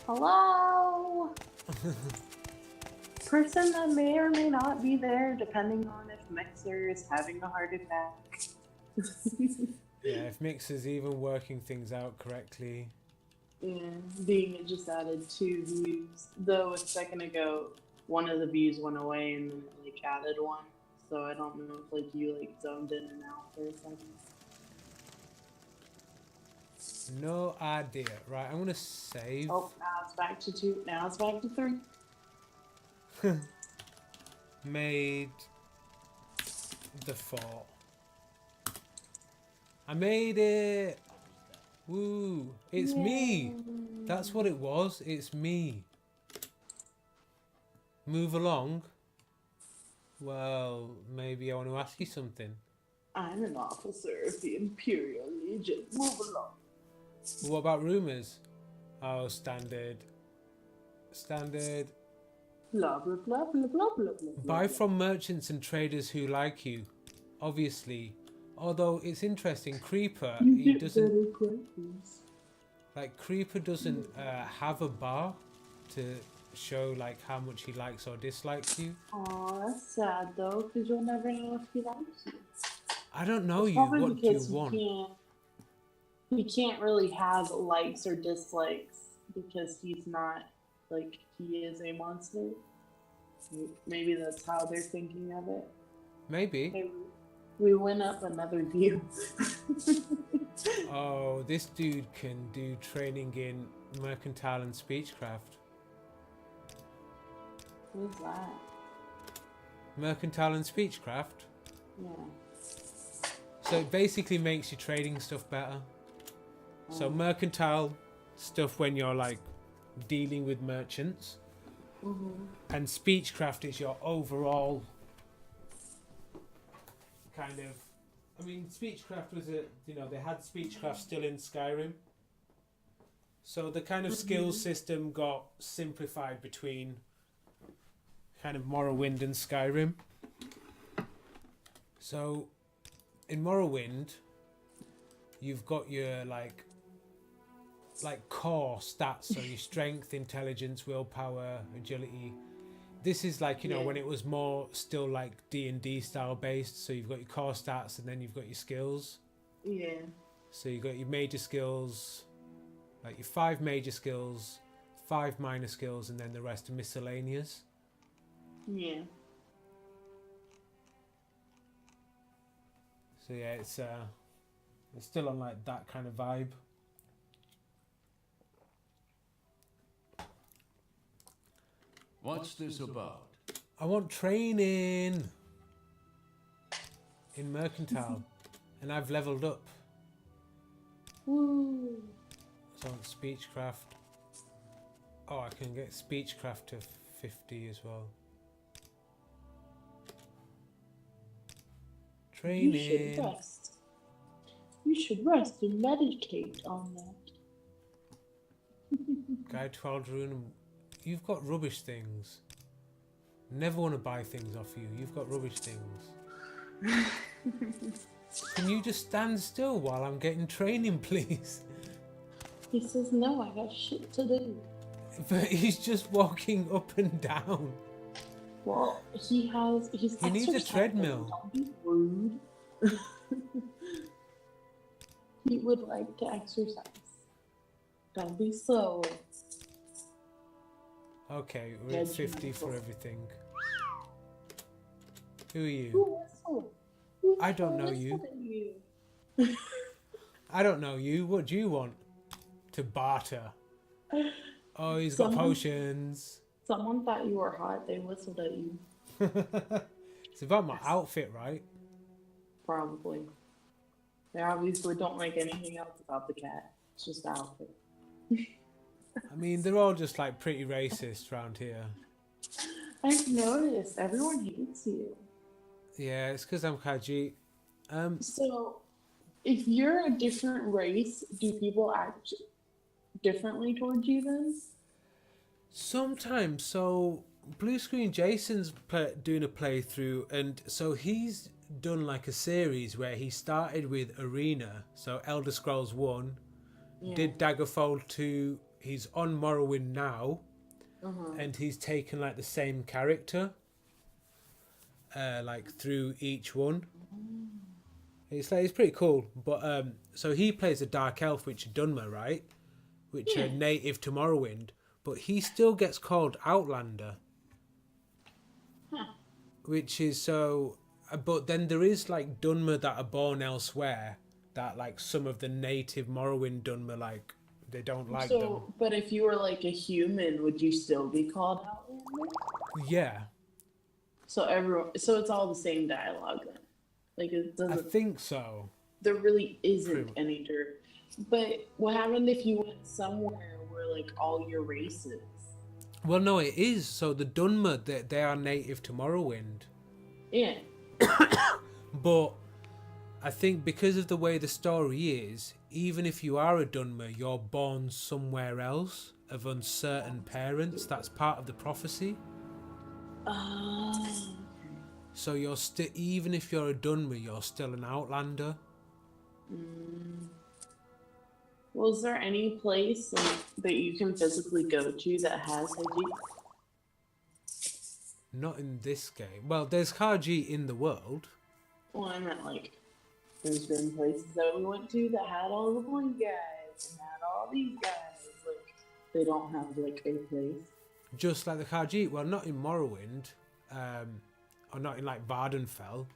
Hello! Person that may or may not be there, depending on if Mixer is having a heart attack. Yeah, if Mixer's even working things out correctly. Yeah, being it just added 2 views. Though a second ago, one of the views went away and then it like added one. So I don't know if like you like zoned in and out for a second. No idea. Right, I'm gonna save. Oh, now it's back to 2. Now it's back to 3. Made the 4. I made it. Woo! It's me. That's what it was. It's me. Move along. Well, maybe I want to ask you something. I'm an officer of the Imperial Legion. Move along. What about rumors? Oh, standard. Standard. Blah blah blah blah blah blah blah. Buy from merchants and traders who like you. Obviously. Although it's interesting, Creeper, he doesn't... Like, Creeper doesn't have a bar to show, like, how much he likes or dislikes you. Aw, that's sad, though, because you'll never know if he likes you. I don't know you. Probably What do you because want? he can't really have likes or dislikes because he's not, like, he is a monster. Maybe that's how they're thinking of it. Maybe. We went up another view. Oh, this dude can do training in mercantile and speechcraft. Who's that? Mercantile and speechcraft? Yeah. So it basically makes your trading stuff better. So mercantile stuff when you're like dealing with merchants. And speechcraft is your overall kind of... I mean, speechcraft was a... You know, they had speechcraft still in Skyrim. So the kind of skills system got simplified between kind of Morrowind and Skyrim. So in Morrowind, you've got your like core stats, so your strength, intelligence, willpower, agility. This is like, you know, when it was more still like D&D style based, so you've got your core stats and then you've got your skills. Yeah. So you've got your major skills, like your 5 major skills, 5 minor skills, and then the rest are miscellaneous. Yeah. So yeah, it's still on like that kind of vibe. What's this about? I want training in mercantile, and I've leveled up. Woo. So I want speechcraft. Oh, I can get speechcraft to 50 as well. Training. You should rest. You should rest and meditate on that. Guide 12 rune. You've got rubbish things. Never want to buy things off you. You've got rubbish things. Can you just stand still while I'm getting training, please? He says, no, I got shit to do. But he's just walking up and down. Well, he's He needs a treadmill. Don't be rude. He would like to exercise. Don't be slow. Okay, we're at 50 for everything. Who are you? Who whistled? Who I don't know whistled you. at you? I don't know you. What do you want? To barter. Oh, he's got potions. Someone thought you were hot. They whistled at you. It's about my outfit, right? Probably. They obviously don't like anything else about the cat. It's just the outfit. I mean, they're all just like pretty racist around here. I've noticed. Everyone hates you. Yeah, it's because I'm Kaji. So, if you're a different race, do people act differently towards you then? Sometimes. So, Blue Screen Jason's doing a playthrough, and so he's done like a series where he started with Arena, so Elder Scrolls 1, did Daggerfall 2, he's on Morrowind now, and he's taken like the same character. like through each one. It's pretty cool. But so he plays a dark elf, which is Dunmer, right? Which are native to Morrowind, but he still gets called Outlander. Which is so. But then there is like Dunmer that are born elsewhere. That like some of the native Morrowind Dunmer like they don't like them. But if you were like a human, would you still be called Outlander? Yeah. So it's all the same dialogue then. Like it doesn't. I think so. There really isn't any dirt. But what happened if you went somewhere where like all your races? Well, no, it is. So the Dunmer, they are native to Morrowind. Yeah. But I think because of the way the story is, even if you are a Dunmer, you're born somewhere else of uncertain parents. That's part of the prophecy. So you're still, even if you're a Dunmer, you're still an Outlander. Well, is there any place like, that you can physically go to that has Haji? Not in this game. Well, there's Haji in the world. Well, I meant like, there's been places that we went to that had all the blue guys and had all these guys. Like, they don't have like a place. Just like the Haji. Well, not in Morrowind. Or not in like Vardenfell.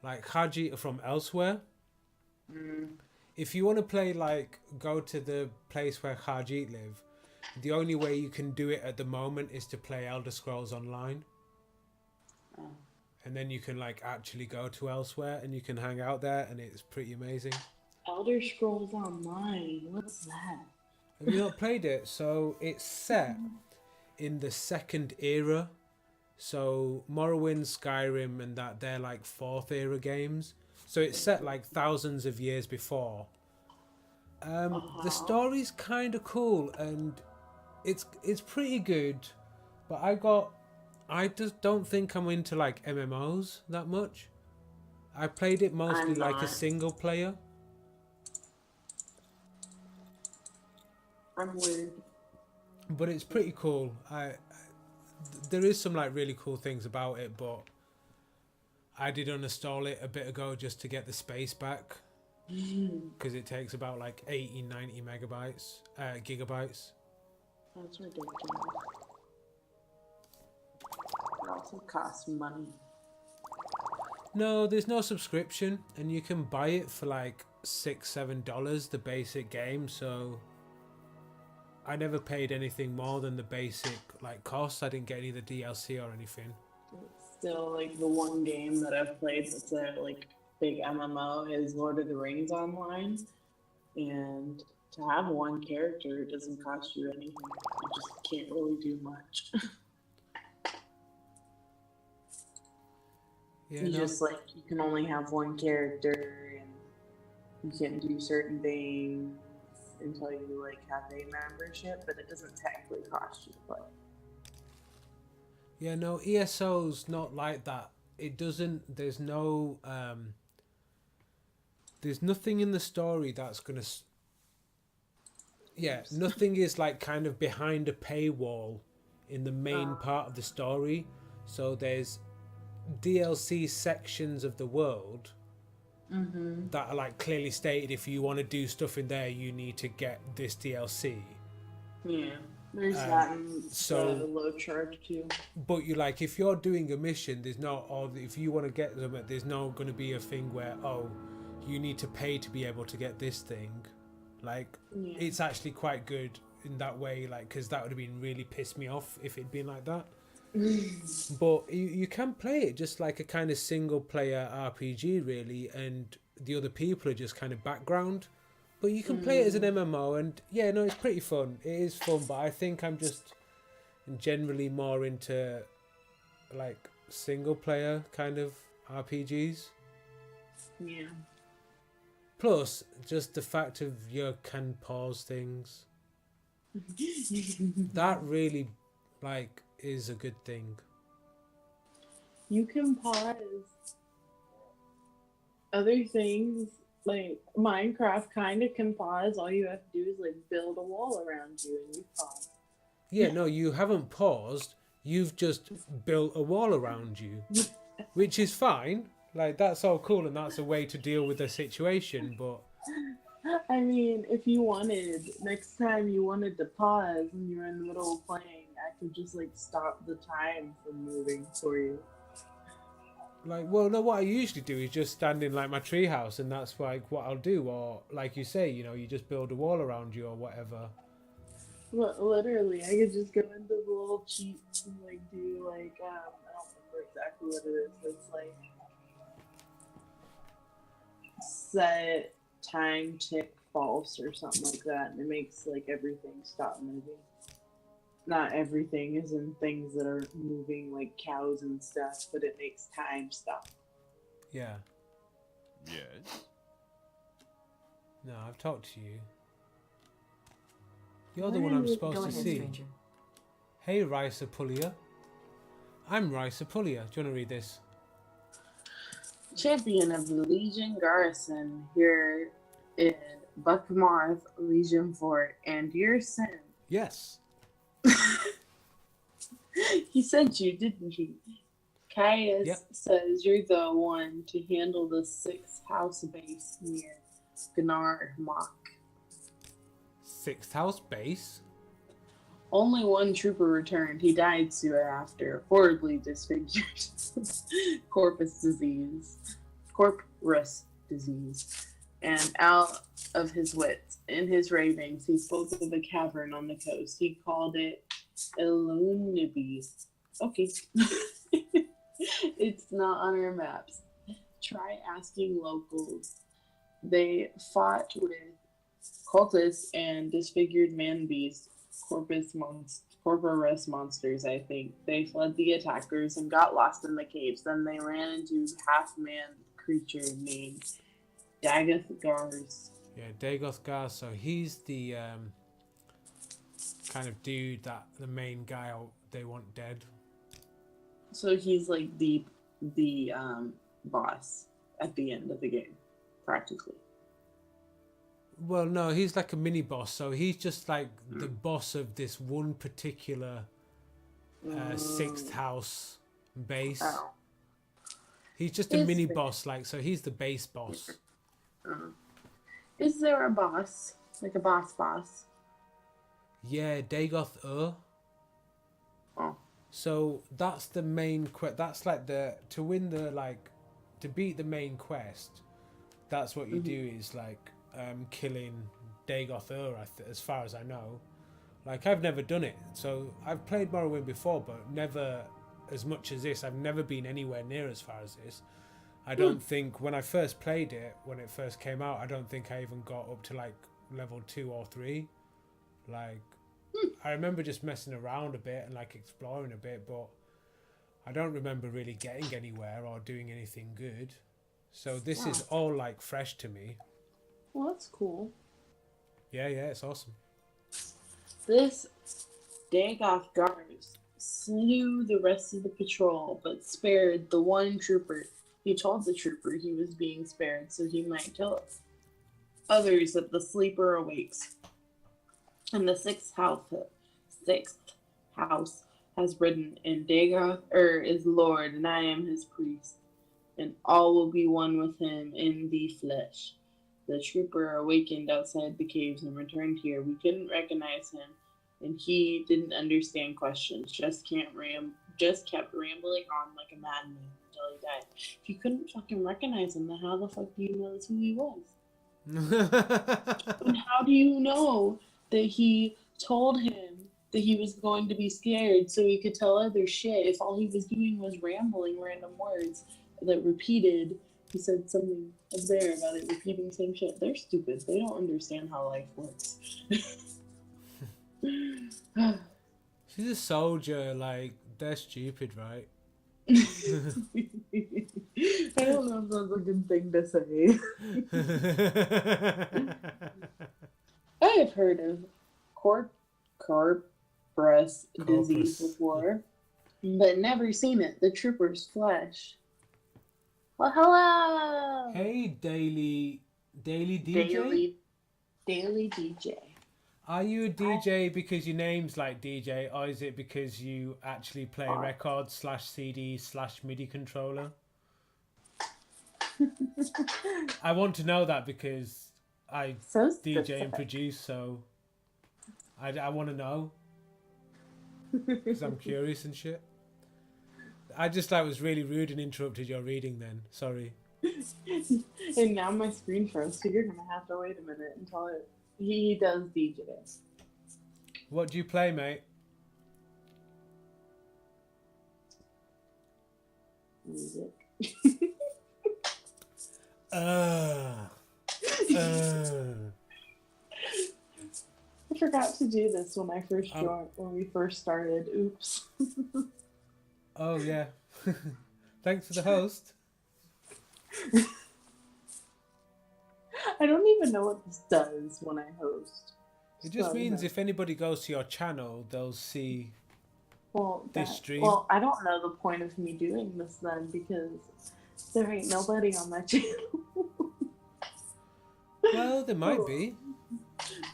Like Haji are from elsewhere. If you want to play like go to the place where Haji live, the only way you can do it at the moment is to play Elder Scrolls Online. And then you can like actually go to elsewhere and you can hang out there and it's pretty amazing. Elder Scrolls Online, what's that? Have you not played it? So it's set in the second era. So Morrowind, Skyrim and that, they're like fourth era games. So it's set like thousands of years before. The story's kind of cool and it's pretty good. But I just don't think I'm into like MMOs that much. I played it mostly like a single player. I'm weird. But it's pretty cool. There is some like really cool things about it, but I did uninstall it a bit ago just to get the space back. Because it takes about like 80-90 gigabytes. That's ridiculous. It also costs money. No, there's no subscription, and you can buy it for like $6-7, the basic game. So I never paid anything more than the basic like cost. I didn't get any of the DLC or anything. It's still like the one game that I've played that's a like big MMO is Lord of the Rings Online, and to have one character it doesn't cost you anything. You just can't really do much. Just like you can only have one character and you can't do certain things until you like have a membership, but it doesn't technically cost you to play. Yeah, no, ESO's not like that. It doesn't. There's no. There's nothing in the story that's gonna. Nothing is like kind of behind a paywall in the main part of the story. So there's DLC sections of the world that are like clearly stated. If you want to do stuff in there, you need to get this DLC. Yeah, there's that and so the low charge too. But you like if you're doing a mission, there's no. Or if you want to get them, there's no going to be a thing where you need to pay to be able to get this thing. Like it's actually quite good in that way. Like because that would have been really pissed me off if it'd been like that. But you can play it just like a kind of single player RPG really, and the other people are just kind of background, but you can play it as an MMO, and it's pretty fun. It is fun, but I think I'm just generally more into like single player kind of RPGs. Yeah. Plus just the fact of you can pause things. That really like is a good thing. You can pause other things, like Minecraft kind of can pause. All you have to do is like build a wall around you and you pause. Yeah, no, you haven't paused. You've just built a wall around you. which is fine. Like, that's all cool, and that's a way to deal with the situation, but... I mean, if you wanted, next time you wanted to pause when you were in the middle of playing, I could just, like, stop the time from moving for you. Like, well, no, what I usually do is just stand in, like, my treehouse, and that's, like, what I'll do. Or, like you say, you know, you just build a wall around you or whatever. Well, literally, I could just go into the little cheats and, like, do, like, I don't remember exactly what it is, but it's, like, set time tick false or something like that, and it makes, like, everything stop moving. Not everything is in things that are moving, like cows and stuff, but it makes time stop. Yeah. Yes? No, I've talked to you. You're the one I'm supposed to see. Stranger. Hey, Risa Pullia. I'm Risa Pullia. Do you want to read this? Champion of the Legion Garrison here in Buckmarth Legion Fort, and your sin. Yes. He sent you, didn't he? Caius Yep. says you're the one to handle the 6th house base near Gnar Mock. 6th house base? Only one trooper returned. He died soon after, horribly disfigured. Corpus disease. And out of his wits. In his ravings, he spoke of a cavern on the coast. He called it Illuminabi. Okay. It's not on our maps. Try asking locals. They fought with cultists and disfigured man beasts, corporous monsters, I think. They fled the attackers and got lost in the caves. Then they ran into half-man creature named Dagoth Gars. Yeah, Dagoth Gars. So he's the kind of dude that the main guy they want dead. So he's like the boss at the end of the game, practically. Well, no, he's like a mini boss. So he's just like the boss of this one particular 6th house base. Oh. He's just a mini boss, like, so he's the base boss. Is there a boss, like a boss? Yeah, Dagoth Ur. Oh. So that's the main quest. That's like to win the, like, to beat the main quest. That's what you do is like killing Dagoth Ur, as far as I know. Like, I've never done it. So I've played Morrowind before, but never as much as this. I've never been anywhere near as far as this. I don't think when I first played it, when it first came out, I don't think I even got up to like level 2 or 3. Like, I remember just messing around a bit and like exploring a bit, but I don't remember really getting anywhere or doing anything good. So this is all like fresh to me. Well, that's cool. Yeah, it's awesome. This Dagoth Gars slew the rest of the patrol, but spared the one trooper. He told the trooper he was being spared so he might tell others that the sleeper awakes. And the 6th house has written, and Dagoth is Lord, and I am his priest, and all will be one with him in the flesh. The trooper awakened outside the caves and returned here. We couldn't recognize him, and he didn't understand questions. Just kept rambling on like a madman until he died. If you couldn't fucking recognize him, then how the fuck do you know that's who he was? And how do you know that he told him that he was going to be scared so he could tell other shit if all he was doing was rambling random words that repeated? He said something up there about it repeating the same shit. They're stupid. They don't understand how life works. She's a soldier, like, they're stupid, right? I don't know if that's a good thing to say. I have heard of corporous disease before, but never seen it. The trooper's flesh. Well, hello! Hey, Daily DJ? Daily DJ. Are you a DJ because your name's like DJ, or is it because you actually play records /CD/MIDI controller? I want to know that because I DJ and produce, so I want to know because I'm curious and shit. I just was really rude and interrupted your reading then. Sorry. And now my screen froze, so you're gonna have to wait a minute until he does DJ. What do you play, mate? Music. I forgot to do this when I first joined, when we first started. Oops. Oh yeah. Thanks for the host. I don't even know what this does when I host. It just means if anybody goes to your channel, they'll see this stream. Well, I don't know the point of me doing this then, because there ain't nobody on my channel. Well, there might be.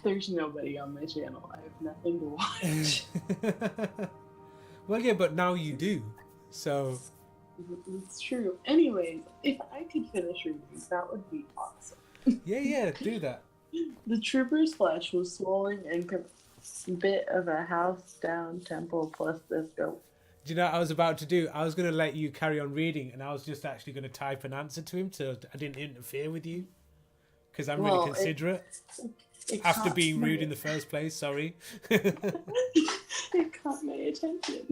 There's nobody on my channel. I have nothing to watch. Well, yeah, but now you do. So... It's true. Anyways, if I could finish reading, that would be awesome. Yeah, do that. The trooper's flesh was swollen and a bit of a house-down temple plus this goat. Do you know what I was about to do? I was going to let you carry on reading, and I was just actually going to type an answer to him so I didn't interfere with you. Because I'm really considerate. After being rude in the first place, sorry. It caught my attention.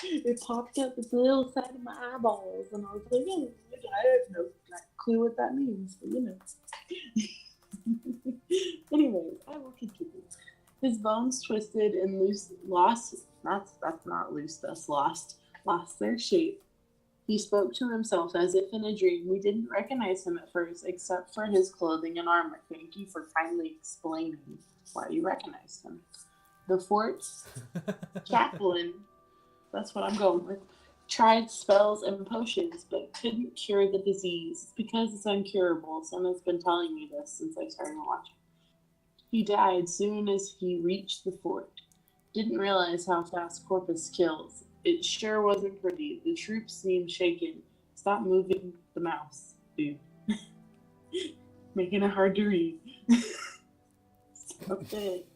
It popped up at the little side of my eyeballs, and I was like, oh, I have no clue what that means, but you know. Anyways, I will continue. His bones twisted and lost their shape. He spoke to himself as if in a dream. We didn't recognize him at first, except for his clothing and armor. Thank you for kindly explaining why you recognized him. The fort chaplain, that's what I'm going with, tried spells and potions, but couldn't cure the disease. It's because it's uncurable. Someone's been telling me this since I started watching. He died soon as he reached the fort. Didn't realize how fast Corpus kills. It sure wasn't pretty. The troops seemed shaken. Stop moving the mouse, dude. Making it hard to read. Stop it.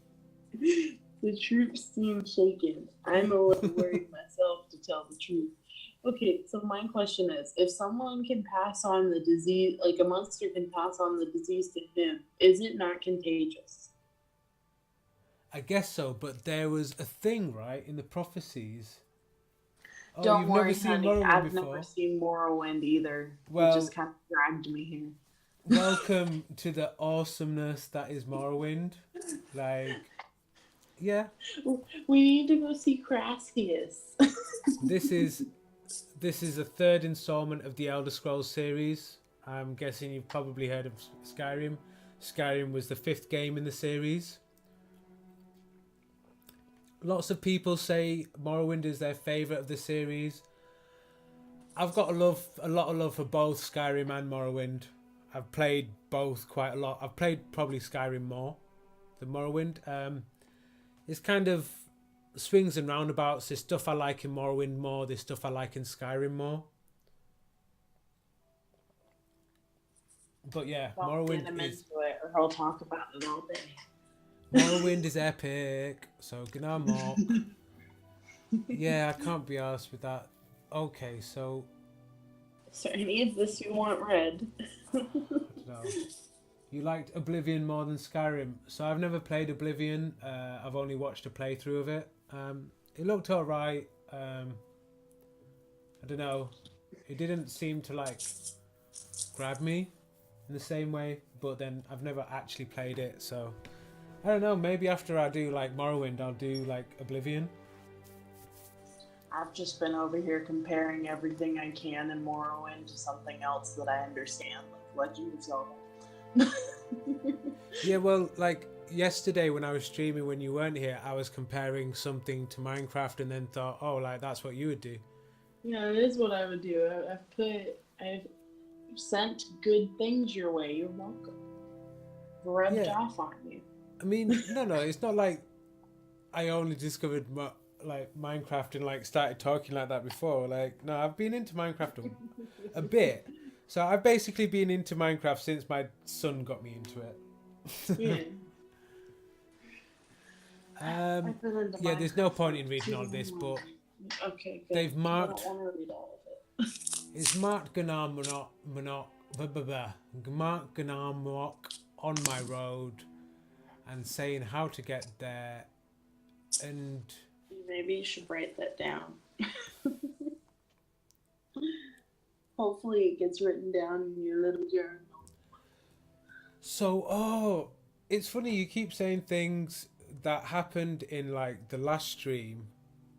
The troops seemed shaken. I'm a little worried myself, to tell the truth. Okay, so my question is, if someone can pass on the disease, like a monster can pass on the disease to him, is it not contagious? I guess so, but there was a thing, right, in the prophecies. Oh, Don't you've worry, never seen honey. Morrowind I've before? never seen Morrowind either. Well, it just kind of dragged me here. Welcome to the awesomeness that is Morrowind. Like, yeah. We need to go see Crassius. This is the third installment of the Elder Scrolls series. I'm guessing you've probably heard of Skyrim. Skyrim was the 5th game in the series. Lots of people say Morrowind is their favourite of the series. I've got a lot of love for both Skyrim and Morrowind. I've played both quite a lot. I've played probably Skyrim more than Morrowind. It's kind of swings and roundabouts. There's stuff I like in Morrowind more. There's stuff I like in Skyrim more. But yeah, Morrowind is... into it, or I'll talk about it all day. Morrowind is epic. So good night, more. Yeah, I can't be arsed with that. Okay, so... Is there any of this you want read? No. You liked Oblivion more than Skyrim. So I've never played Oblivion. I've only watched a playthrough of it. It looked alright. I don't know. It didn't seem to grab me in the same way. But then I've never actually played it. So I don't know. Maybe after I do Morrowind, I'll do Oblivion. I've just been over here comparing everything I can in Morrowind to something else that I understand, like Legend of Zelda. Yeah, well, yesterday when I was streaming when you weren't here, I was comparing something to Minecraft and then thought, oh, that's what you would do. Yeah, it is what I would do. I've sent good things your way. You're welcome. rubbed off on you. I mean, no, it's not like I only discovered like Minecraft and like started talking like that before. Like, no, I've been into Minecraft a bit. So I've basically been into Minecraft since my son got me into it. Yeah. Yeah, there's no point in reading all this, but okay, good. they've marked. I don't want to read all of it. It's marked Gnarmonok on my road and saying how to get there, and maybe you should write that down. Hopefully it gets written down in your little journal. So, it's funny you keep saying things that happened in like the last stream,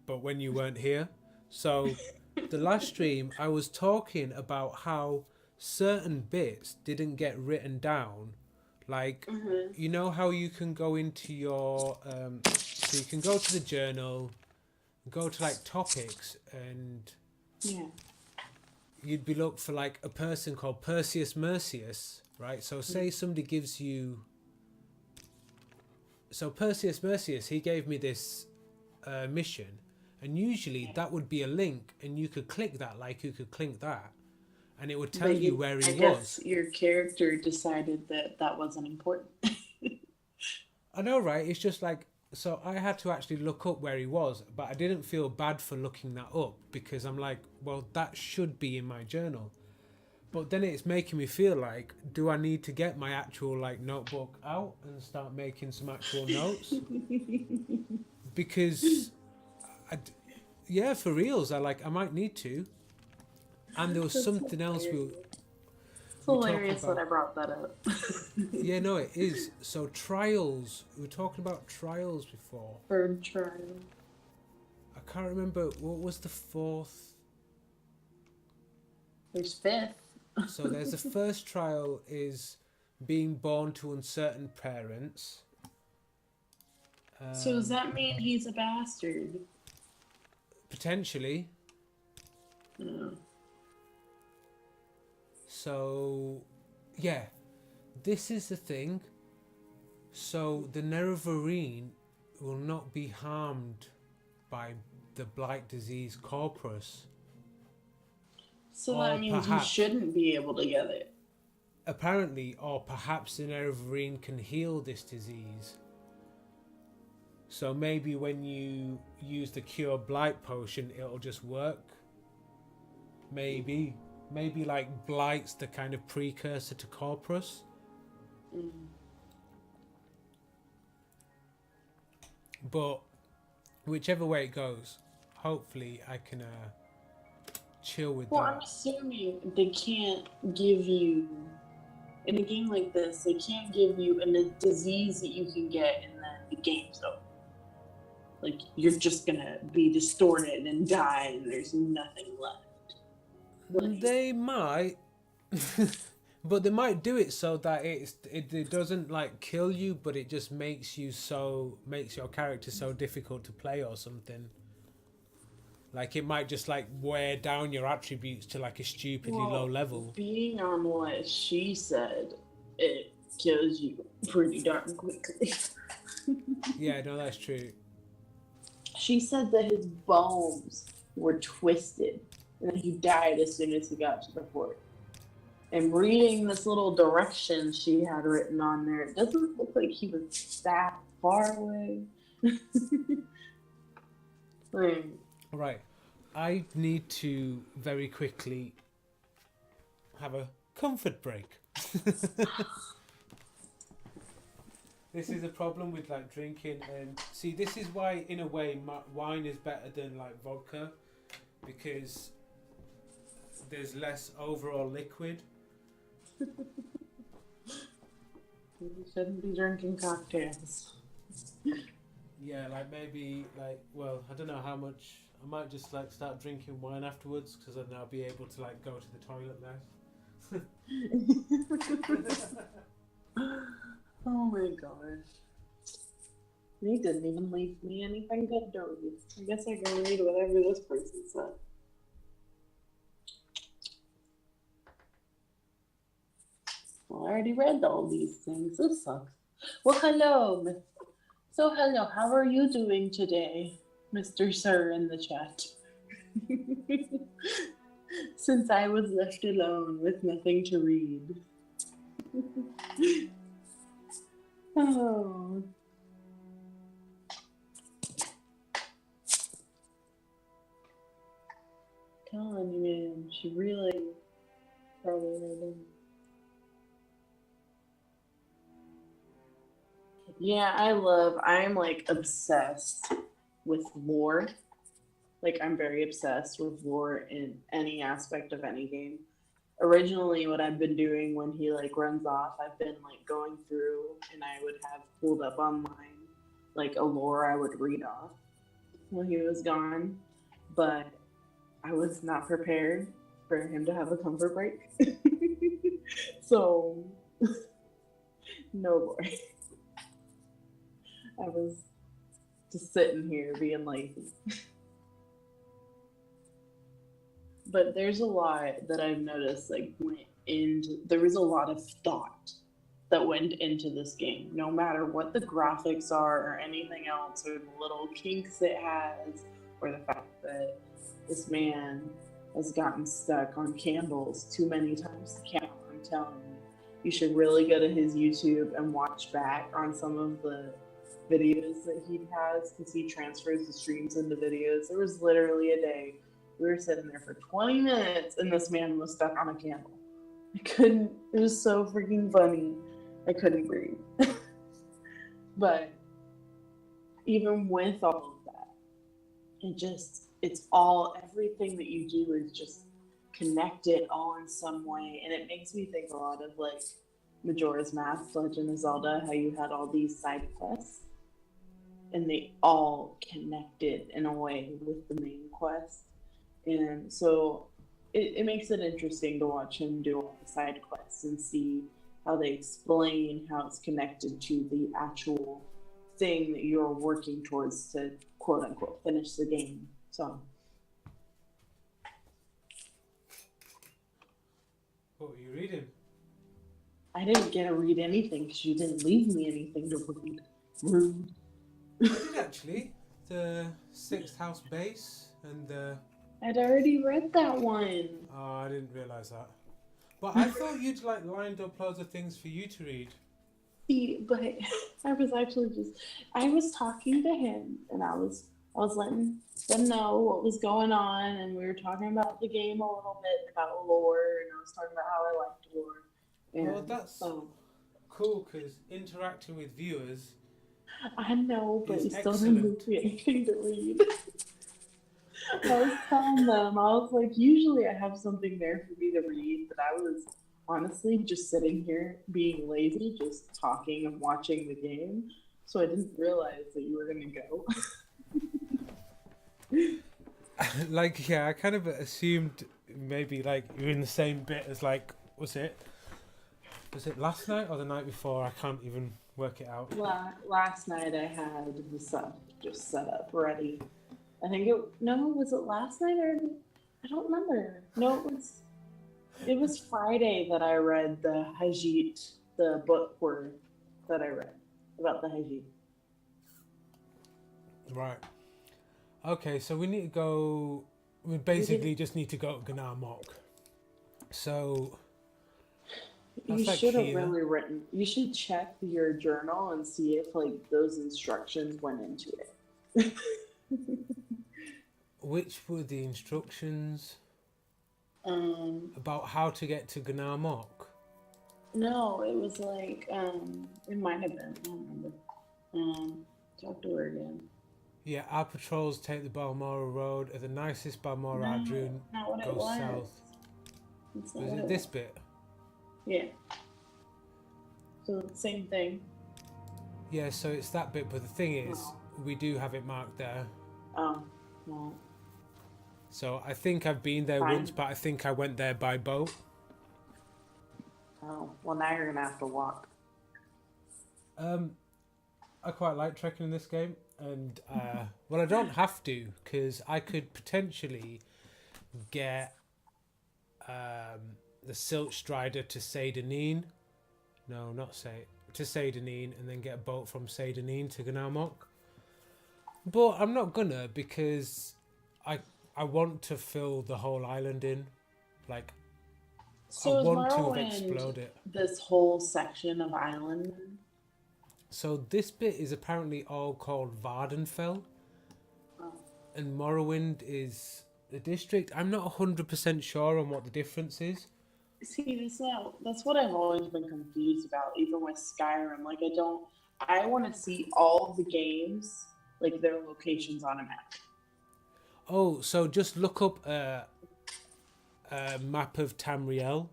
but when you weren't here. So the last stream I was talking about how certain bits didn't get written down, like you know how you can go into your so you can go to the journal, go to like topics, and you'd be looked for like a person called Perseus Mercius, right? So say somebody gives you, so Perseus Mercius, he gave me this mission, and usually that would be a link, and you could click that like you could click that, and it would tell you where he was. I guess your character decided that wasn't important. I know, right? It's just like, so I had to actually look up where he was, but I didn't feel bad for looking that up because I'm like, well, that should be in my journal. But then it's making me feel like, do I need to get my actual like notebook out and start making some actual notes? Because, yeah, for reals, I might need to. And there was something else It's hilarious that I brought that up. Yeah, no, it is. So trials. We were talking about trials before. Third trial. I can't remember what was the fourth. There's fifth. So there's the first trial is being born to uncertain parents. So does that mean he's a bastard? Potentially. No. So, yeah, this is the thing. So the Nerevarine will not be harmed by the blight disease corpus. So that means you shouldn't be able to get it. Apparently, or perhaps the Nerevarine can heal this disease. So maybe when you use the cure blight potion, it'll just work. Maybe like blight's the kind of precursor to corpus. But whichever way it goes, hopefully I can chill with that. I'm assuming they can't give you, in a game like this, they can't give you a disease that you can get and then the game's over. Like, you're just gonna be distorted and die and there's nothing left. Like, they might, but they might do it so that it doesn't like kill you, but it just makes your character so difficult to play or something. Like it might just like wear down your attributes to like a stupidly low level. Being on what she said, it kills you pretty darn quickly. Yeah, no, that's true. She said that his bones were twisted and he died as soon as he got to the fort. And reading this little direction she had written on there, it doesn't look like he was that far away. Right. I need to very quickly have a comfort break. This is a problem with like drinking, and see, this is why in a way wine is better than like vodka, because there's less overall liquid. You shouldn't be drinking cocktails. Yeah, like maybe like, well, I don't know how much. I might just like start drinking wine afterwards, because then I'll be able to like go to the toilet less. Oh my gosh. He didn't even leave me anything good to read. I guess I can read whatever this person said. Well, I already read all these things. This sucks. Well, hello. Hello, how are you doing today, Mr. Sir in the chat? Since I was left alone with nothing to read. Oh. Telling you, man, she really probably read them. Yeah, I'm like obsessed with lore. Like, I'm very obsessed with lore in any aspect of any game. Originally, what I've been doing when he like runs off, I've been like going through and I would have pulled up online like a lore I would read off when he was gone. But I was not prepared for him to have a comfort break. So, no boy. I was just sitting here being lazy. But there's a lot that I've noticed there was a lot of thought that went into this game, no matter what the graphics are or anything else, or the little kinks it has, or the fact that this man has gotten stuck on candles too many times to count. I'm telling you, you should really go to his YouTube and watch back on some of the videos that he has, because he transfers the streams into videos. There was literally a day we were sitting there for 20 minutes and this man was stuck on a candle. It was so freaking funny. I couldn't breathe. But even with all of that, everything that you do is just connected all in some way. And it makes me think a lot of like Majora's Mask, Legend of Zelda, how you had all these side quests and they all connected in a way with the main quest. And so it makes it interesting to watch him do all the side quests and see how they explain how it's connected to the actual thing that you're working towards to quote unquote finish the game. So what were you reading? I didn't get to read anything because you didn't leave me anything to read. Rude. I did actually. The Sixth House Base and the... I'd already read that one. Oh, I didn't realise that. But I thought you'd like lined up loads of things for you to read. See, but I was talking to him and I was letting them know what was going on, and we were talking about the game a little bit, about lore, and I was talking about how I liked lore. And well, that's cool, because interacting with viewers... I know, but you still excellent. didn't give me anything to read. I was telling them, I was like, usually I have something there for me to read, but I was honestly just sitting here being lazy, just talking and watching the game, so I didn't realize that you were going to go. Like, yeah, I kind of assumed maybe like you're in the same bit as like, was it last night or the night before? I can't even work it out. Last night I had the stuff just set up ready. I think was it last night or I don't remember. No, it was Friday that I read the Hajit, the book that I read about the Hajit. Right. Okay, so we need to go. We basically just need to go to Gnar Mok. So you like should have here. really written. You should check your journal and see if like those instructions went into it. Which were the instructions? About how to get to Gnar Mok? No, it was like it might have been. I don't remember. Talk to her again. Yeah, our patrols take the Balmora Road. At the nicest Balmora Adrun goes south. Was it this bit? Yeah. So same thing. Yeah, so it's that bit, but the thing is, we do have it marked there. Oh, well. So I think I've been there once, but I think I went there by boat. Oh, well now you're gonna have to walk. I quite like trekking in this game, and well, I don't have to, because I could potentially get the Silt Strider to Seyda Neen No, not to Seydenine, and then get a boat from Seydenine to Gnarmok. But I'm not gonna, because I want to fill the whole island in. Like, So I is want to Morrowind explode it. this whole section of island? So this bit is apparently all called Vardenfell. Oh. And Morrowind is the district. I'm not 100% sure on what the difference is. See, that's what I've always been confused about, even with Skyrim. Like, I want to see all of the games, like, their locations on a map. Oh, so just look up a map of Tamriel.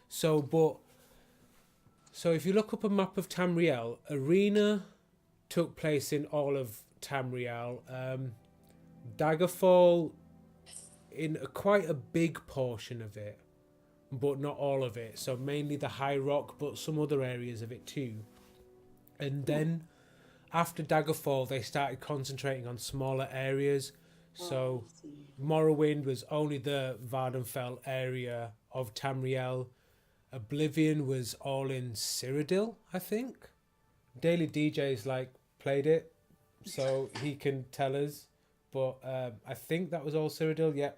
So if you look up a map of Tamriel, Arena took place in all of Tamriel. Daggerfall in quite a big portion of it, but not all of it. So mainly the High Rock, but some other areas of it too. And then after Daggerfall, they started concentrating on smaller areas. So Morrowind was only the Vardenfell area of Tamriel. Oblivion was all in Cyrodiil, I think. Daily DJ's played it, so he can tell us. But I think that was all Cyrodiil. Yeah,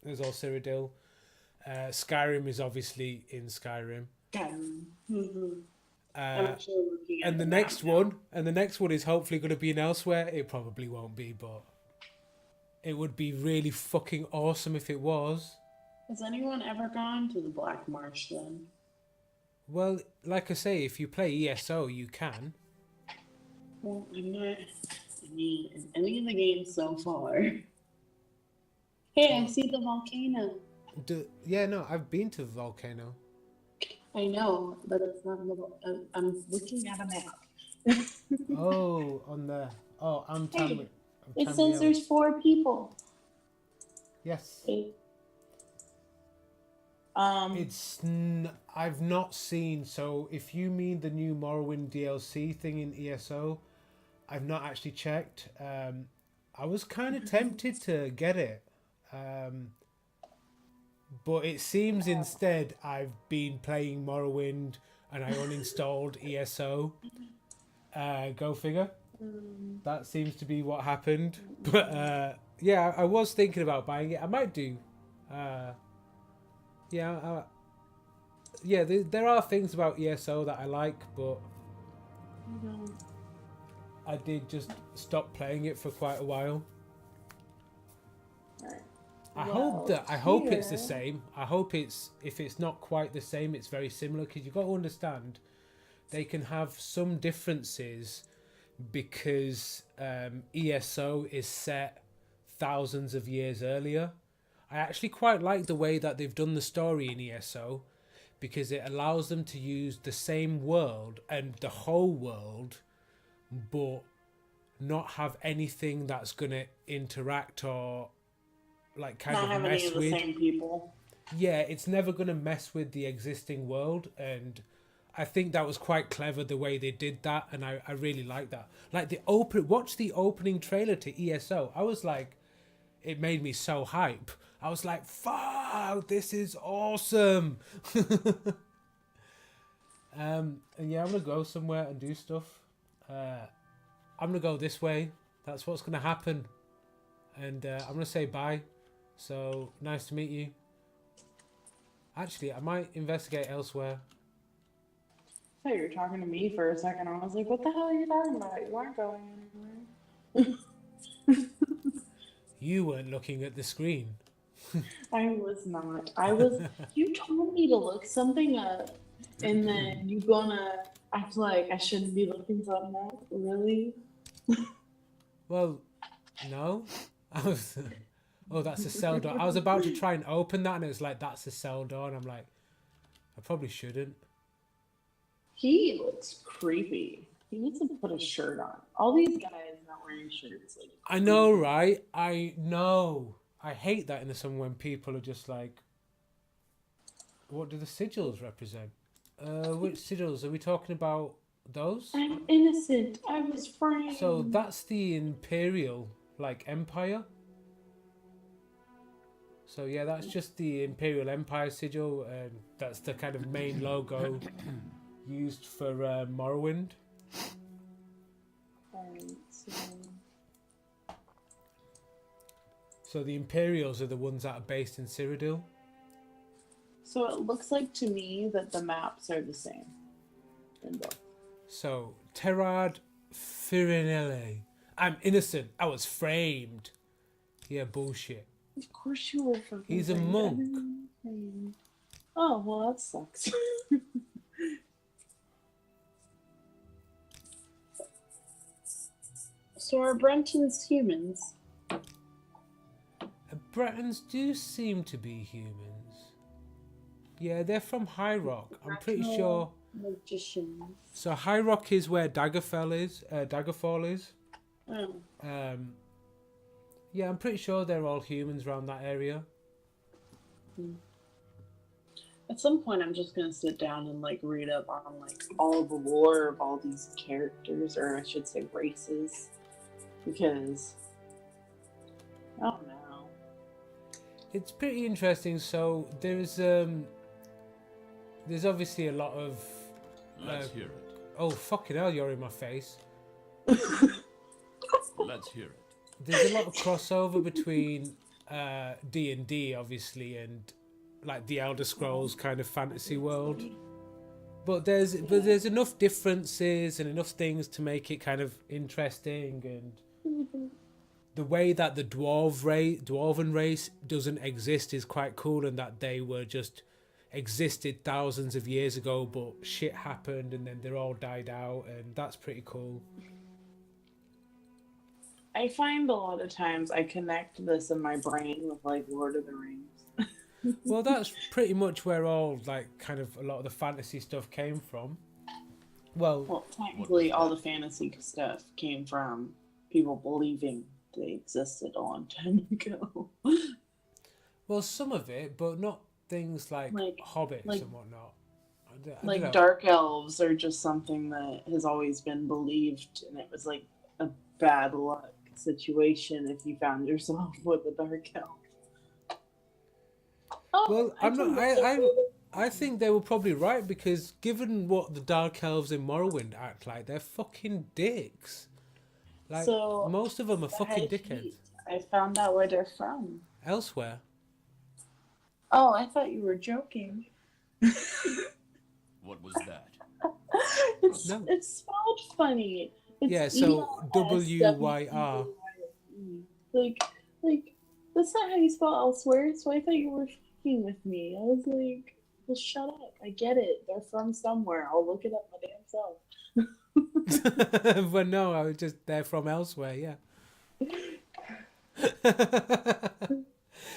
it was all Cyrodiil. Skyrim is obviously in Skyrim. And the next one is hopefully going to be in elsewhere. It probably won't be, but it would be really fucking awesome if it was. Has anyone ever gone to the Black Marsh then? Well, like I say, if you play ESO, you can. Well, I'm not in any of the games so far. Hey, I see the volcano. Yeah, no, I've been to the volcano. I know, but it's not. I'm looking at a map. Oh, on the. Oh, I'm Hey, it says there's 4 people. Yes. Hey. I've not seen. So if you mean the new Morrowind DLC thing in ESO, I've not actually checked. I was kind of tempted to get it. But it seems instead I've been playing Morrowind and I uninstalled ESO. Go figure. That seems to be what happened. But yeah, I was thinking about buying it. I might do. Yeah, there are things about ESO that I like, but I did just stop playing it for quite a while. I hope it's the same. I hope if it's not quite the same, it's very similar, because you've got to understand they can have some differences because ESO is set thousands of years earlier. I actually quite like the way that they've done the story in ESO, because it allows them to use the same world and the whole world, but not have anything that's going to interact or kind not of have mess any of with the same people. Yeah, it's never going to mess with the existing world, and I think that was quite clever the way they did that, and I really like that. Watch the opening trailer to ESO. I was like, it made me so hype. I was like, fuck, this is awesome. And yeah, I'm gonna go somewhere and do stuff. I'm gonna go this way. That's what's gonna happen, and I'm gonna say bye. So nice to meet you. Actually, I might investigate elsewhere. I thought you were talking to me for a second. I was like, what the hell are you talking about? You aren't going anywhere. You weren't looking at the screen. I was not. You told me to look something up, and then you gonna act like I shouldn't be looking something up? Really? Well, no. Oh, that's a cell door. I was about to try and open that, and it was like, that's a cell door, and I'm like, I probably shouldn't. He looks creepy. He needs to put a shirt on. All these guys not wearing shirts. I know, right? I know. I hate that in the summer when people are just like, what do the sigils represent? Which sigils? Are we talking about those? I'm innocent. I was framed. So that's the Imperial, Empire. So yeah, that's just the Imperial Empire sigil, and that's the kind of main logo. used for Morrowind. Alright, So the Imperials are the ones that are based in Cyrodiil. so it looks like to me that the maps are the same in both. So, Terrad Firinelle. I'm innocent. I was framed. Yeah, bullshit. Of course you were fucking He's a framed. monk. Oh, well, that sucks. So are Brentons humans? Bretons do seem to be humans. Yeah, they're from High Rock. I'm pretty sure. Magicians. So High Rock is where Daggerfall is. Oh. Yeah, I'm pretty sure they're all humans around that area. At some point, I'm just gonna sit down and like read up on like all the lore of all these characters, or I should say races, because I don't know. It's pretty interesting. So there's obviously a lot of. Let's hear it. Oh fucking hell! You're in my face. Let's hear it. There's a lot of crossover between D&D, obviously, and like the Elder Scrolls kind of fantasy world. But there's enough differences and enough things to make it kind of interesting, and the way that the dwarven race doesn't exist is quite cool, and that they were just existed thousands of years ago, but shit happened and then they're all died out, and that's pretty cool. I find a lot of times I connect this in my brain with like Lord of the Rings. Well, that's pretty much where all like kind of a lot of the fantasy stuff came from. Well, Technically, all the fantasy stuff came from people believing they existed a long time ago. well, some of it, but not things like hobbits and whatnot. I don't know. Dark elves are just something that has always been believed, and it was like a bad luck situation if you found yourself with a dark elf. Well, I think they were probably right, because given what the Dark Elves in Morrowind act like, they're fucking dicks. Like, So, most of them are fucking dickheads. I found out where they're from. Elsewhere. Oh, I thought you were joking. What was that? It's No. it's spelled funny. It's Yeah, so ELSWYR. Like that's not how you spell elsewhere. So I thought you were fucking with me. I was like, well, shut up. I get it. They're from somewhere. I'll look it up my damn self. But no, I was just, they're from elsewhere, yeah.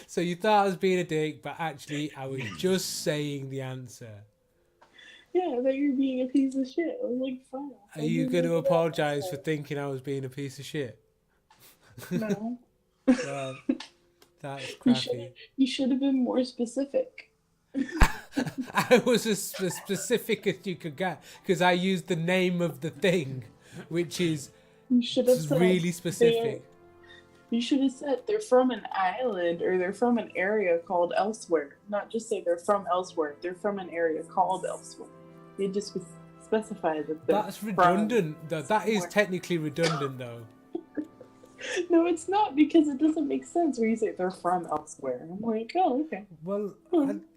So you thought I was being a dick, but actually I was just saying the answer. Yeah, I thought you were being a piece of shit. I was like, fine. Are you going to apologise for thinking I was being a piece of shit? No. Well, that's crappy. You should have been more specific. I was as specific as you could get, because I used the name of the thing, which is really specific. You should have said they're from an island, or they're from an area called elsewhere. Not just say they're from elsewhere. They're from an area called elsewhere. You just specify that. That's redundant, though. That is technically redundant, though. No, it's not, because it doesn't make sense where you say they're from elsewhere. I'm like, oh, okay. Well,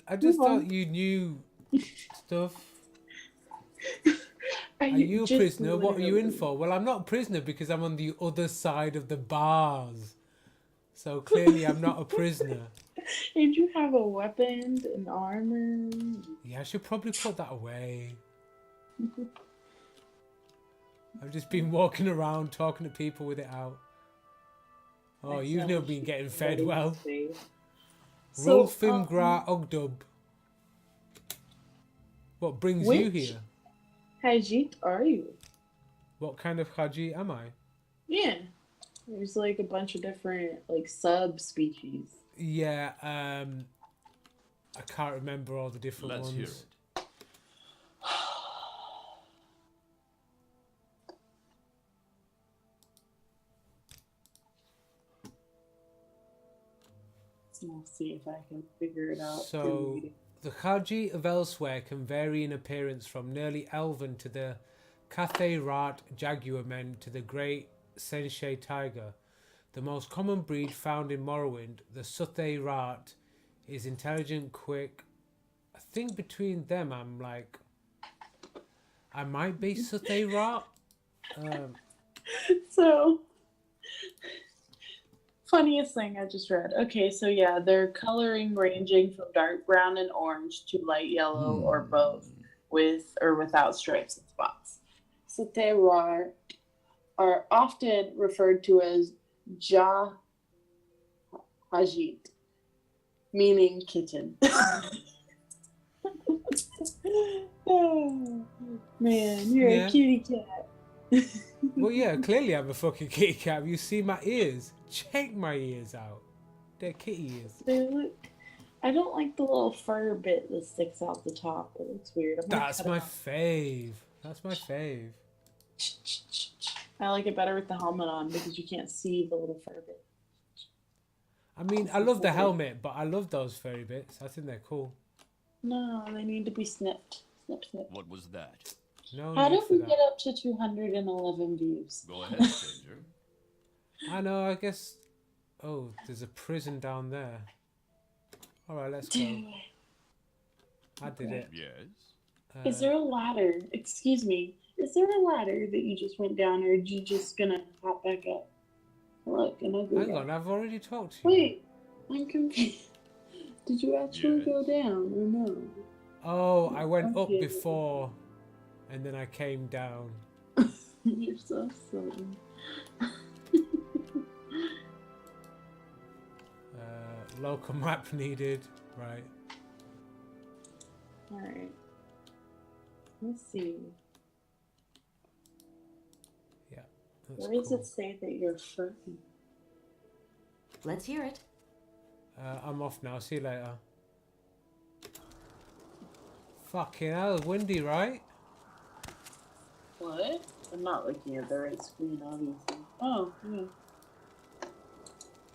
I just thought you knew stuff. Are you a prisoner? What are you in for? Well, I'm not a prisoner because I'm on the other side of the bars. So clearly I'm not a prisoner. Did you have a weapon and armor? Yeah, I should probably put that away. I've just been walking around talking to people with it out. Oh, you've not been getting fed well. Rolfim Gra Ogdub. What brings you here? Hajit are you? What kind of Haji am I? Yeah. There's like a bunch of different like subspecies. Yeah, I can't remember all the different ones. Hear it. I'll see if I can figure it out. So The Khaji of elsewhere can vary in appearance from nearly elven to the Cathay Rat jaguar men to the great Sensei tiger. The most common breed found in Morrowind, the Suthay Rat, is intelligent, quick. I think between them I might be Suthay Rat. So, funniest thing I just read. Okay, so yeah, they're coloring ranging from dark brown and orange to light yellow or both, with or without stripes and spots. Suthay are often referred to as Hajit, meaning kitten. Oh, man, you're a kitty cat. Well, yeah, clearly I'm a fucking kitty cat. You see my ears? Check my ears out. They're kitty ears. They look. I don't like the little fur bit that sticks out the top. It looks weird. That's my fave. That's my fave. I like it better with the helmet on because you can't see the little fur bit. I mean, I love the helmet, but I love those furry bits. I think they're cool. No, they need to be snipped. Snip, snip. What was that? No. How did we get up to 211 views? Go ahead, stranger. I know, I guess... Oh, there's a prison down there. Alright, let's go. I did it. Yes. Is there a ladder? Excuse me. Is there a ladder that you just went down, or are you just gonna hop back up? Look, and I'll go Hang down. on, I've already talked to you. Wait, I'm confused. Did you actually go down, or no? Oh, I went up before, and then I came down. You're so silly. Local map needed. Right. Alright. Let's see. Yeah. Where does it say that you're furry? Let's hear it. I'm off now. See you later. Fucking hell, windy, right? What? I'm not looking at the right screen, obviously. Oh, yeah.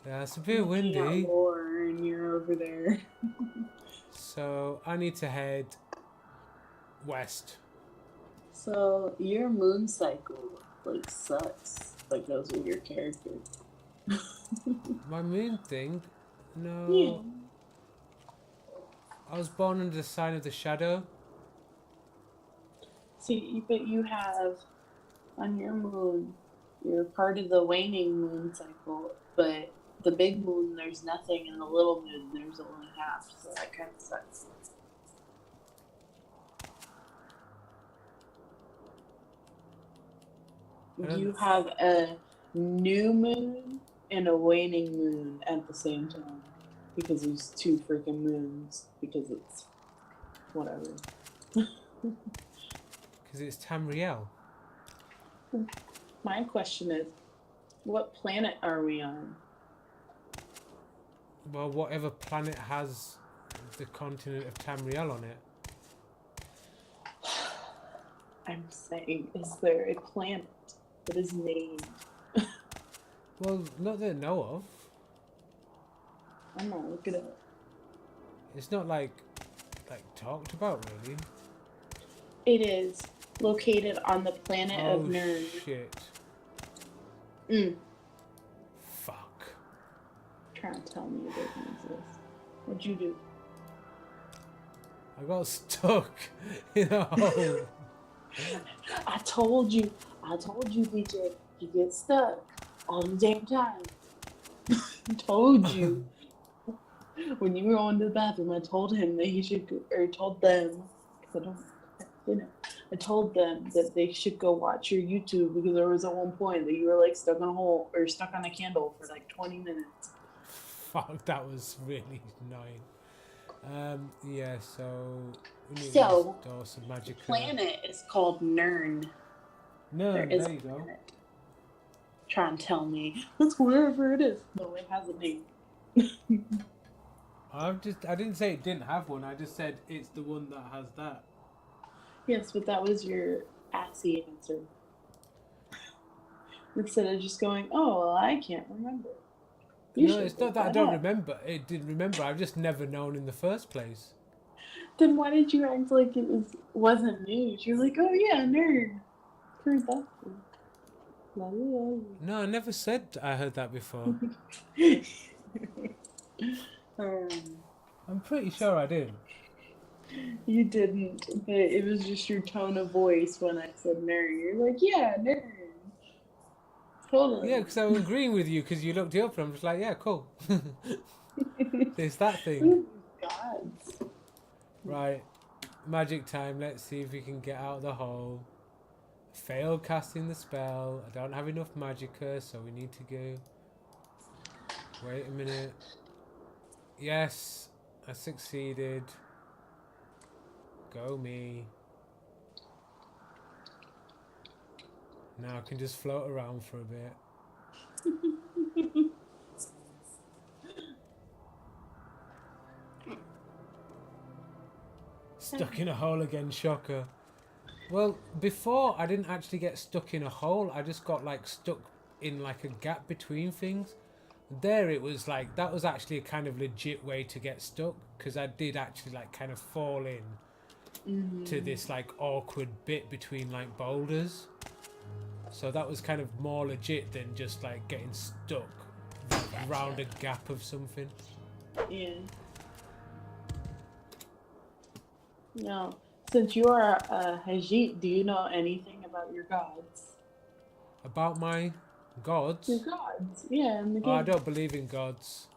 Yeah, it's a bit windy. And you're over there. So I need to head west. So your moon cycle like sucks. Like those are your characters. My moon thing? No. Yeah. I was born under the sign of the shadow. See, but you have on your moon, you're part of the waning moon cycle, but the big moon there's nothing, and the little moon there's only half, so that kind of sucks. You have a new moon and a waning moon at the same time because there's two freaking moons because it's whatever. Because it's Tamriel. My question is, what planet are we on? Well, whatever planet has the continent of Tamriel on it. I'm saying, is there a planet that is named? Well, not that I know of. I'm gonna look it up. It's not like talked about really. It is located on the planet of Oh Nern. shit. Fuck. Trying to tell me it doesn't exist. What'd you do? I got stuck in a hole. I told you, DJ, you get stuck all the damn time. I told you. When you were going to the bathroom, I told him that he should go, or told them, because I told them that they should go watch your YouTube because there was at one point that you were like stuck on a hole or stuck on a candle for like 20 minutes. Fuck, that was really annoying. Yeah, so we need So, to install some magic. The planet is called Nern. There you go. Planet. Try and tell me. It's wherever it is. No, it has a name. I didn't say it didn't have one. I just said it's the one that has that. Yes, but that was your assy answer. Instead of just going, oh, well, I can't remember. No, it's not that I don't remember. It didn't remember. I've just never known in the first place. Then why did you act like it wasn't news? You're like, oh yeah, nerd. Heard that. La, la, la. No, I never said I heard that before. um, I'm pretty sure I did. you didn't, but it was just your tone of voice when I said nerd. You're like, yeah, nerd. Totally. Yeah, because I was agreeing with you because you looked it up and I'm just like, yeah, cool. There's that thing. Gods. Right. Magic time. Let's see if we can get out of the hole. Failed casting the spell. I don't have enough magicka, so we need to go. Wait a minute. Yes, I succeeded. Go me. Now I can just float around for a bit. Stuck in a hole again, shocker. Well, before I didn't actually get stuck in a hole, I just got like stuck in like a gap between things. There it was like, that was actually a kind of legit way to get stuck, because I did actually like kind of fall in to this like awkward bit between like boulders. So that was kind of more legit than just like getting stuck around a gap of something. Yeah. No. Since you are a Hajit, do you know anything about your gods? About my gods? Your gods, yeah. In the game. Oh, I don't believe in gods.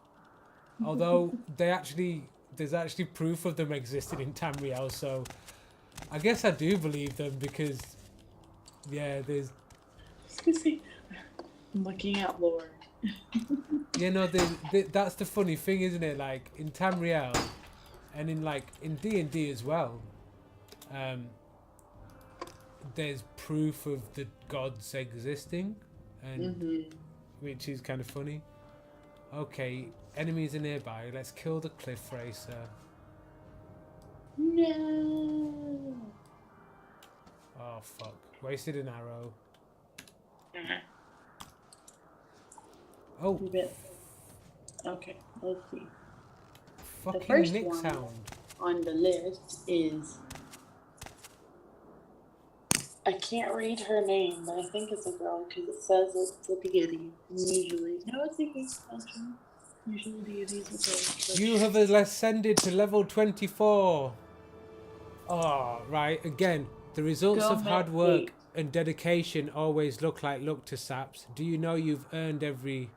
Although there's actually proof of them existing in Tamriel, so I guess I do believe them because, yeah, there's... I'm looking at lore. You know, that's the funny thing, isn't it? Like, in Tamriel, and in D&D as well, there's proof of the gods existing, and which is kind of funny. Okay, enemies are nearby. Let's kill the cliff racer. No. Oh fuck! Wasted an arrow. Oh. Okay, let's see. Fucking the first Nick one sound. on the list is... I can't read her name, but I think it's a girl because it says it's a deity. Usually. No, it's a deity. Usually deities are girls. You have ascended to level 24. Oh, right. Again, the results of hard work and dedication always look to saps. Do you know you've earned every...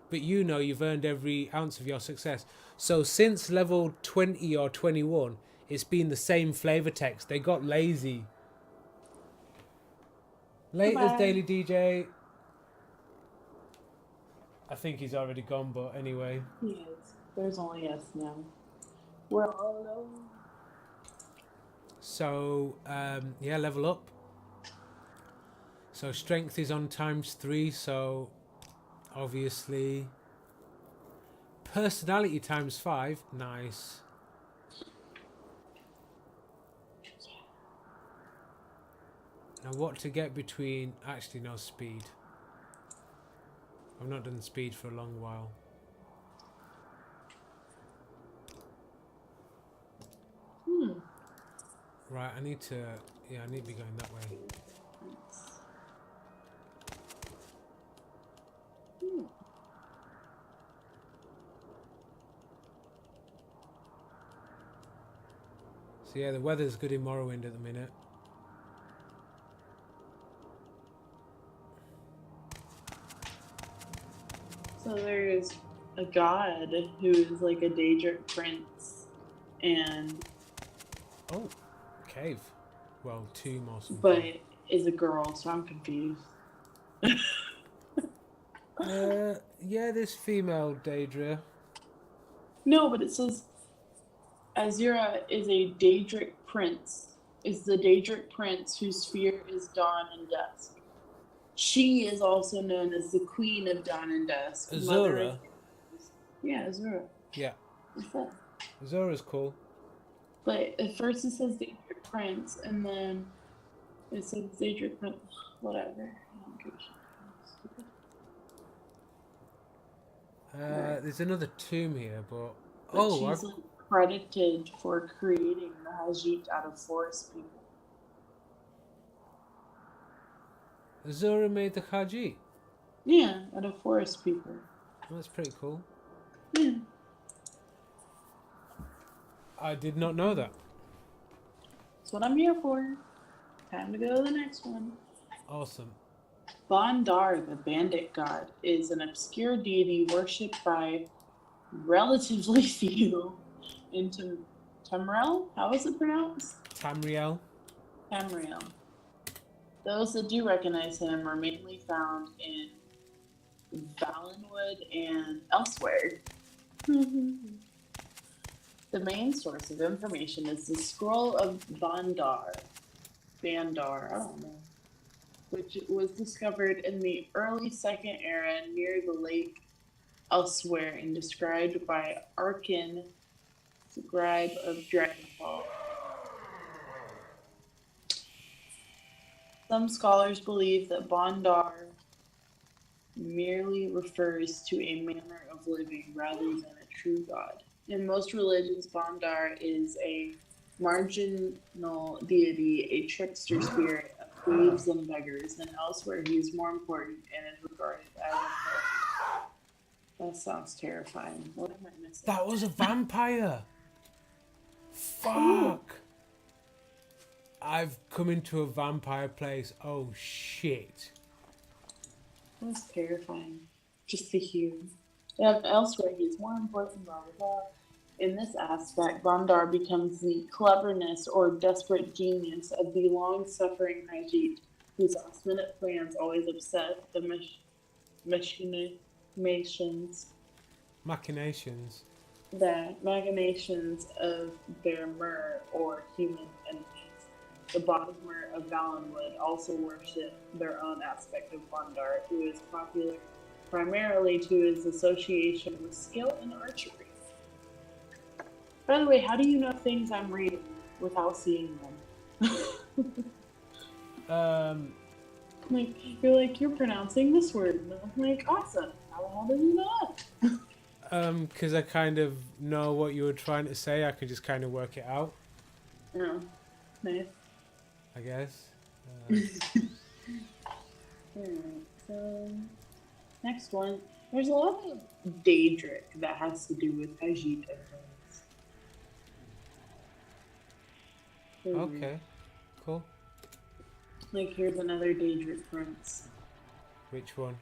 But you know you've earned every ounce of your success. So since level 20 or 21, it's been the same flavor text. They got lazy. Latest Daily DJ. I think he's already gone, but anyway. He is. There's only us now. We're all alone. So, yeah, level up. So strength is on ×3, so obviously. Personality ×5, nice. Now what to get between... Actually, no, speed. I've not done speed for a long while. Right, I need to... Yeah, I need to be going that way. So yeah, the weather's good in Morrowind at the minute. So there's a god who is like a Daedric prince, and... Oh, cave. Well, tomb or something. But is a girl, so I'm confused. Yeah, this female Daedra. No, but it says Azura is a Daedric prince. Is the Daedric prince whose sphere is dawn and dusk. She is also known as the Queen of Dawn and Dusk. Azura? Yeah, Azura. Yeah. What's that? Azura's cool. But at first it says Daedric Prince, and then it says Daedric Prince. Whatever. I don't give a shit. There's another tomb here, but... But oh, she's like credited for creating the Hajit out of forest people. Azura made the Khajiit. Yeah, out of forest people. That's pretty cool. Yeah. I did not know that. That's what I'm here for. Time to go to the next one. Awesome. Bondar, the bandit god, is an obscure deity worshipped by relatively few in Tamriel? How is it pronounced? Tamriel. Tamriel. Those that do recognize him are mainly found in Valenwood and elsewhere. The main source of information is the Scroll of Bandar, I don't know, which was discovered in the early Second Era near the lake elsewhere and described by Arkin, scribe of Dragonfall. Some scholars believe that Bondar merely refers to a manner of living rather than a true god. In most religions, Bondar is a marginal deity, a trickster spirit of thieves and beggars, and elsewhere he is more important and is regarded as a hero. That sounds terrifying. What am I missing? That was a vampire. Fuck. I've come into a vampire place. Oh shit. That's terrifying. Just to hear. Elsewhere, he's more important, blah, blah, blah. In this aspect, Bondar becomes the cleverness or desperate genius of the long-suffering Hajit, whose last-minute plans always upset the machinations of their Mer or human enemies. The Bogmer of Valenwood also worship their own aspect of Bondar, who is popular primarily to his association with skill and archery. By the way, how do you know things I'm reading without seeing them? You're pronouncing this word. And I'm like, awesome. How the hell did you know? Because I kind of know what you were trying to say. I could just kind of work it out. Oh, nice. I guess. Alright, so next one. There's a lot of Daedric that has to do with Hajit and things. Okay, cool. Like, here's another Daedric prince. Which one?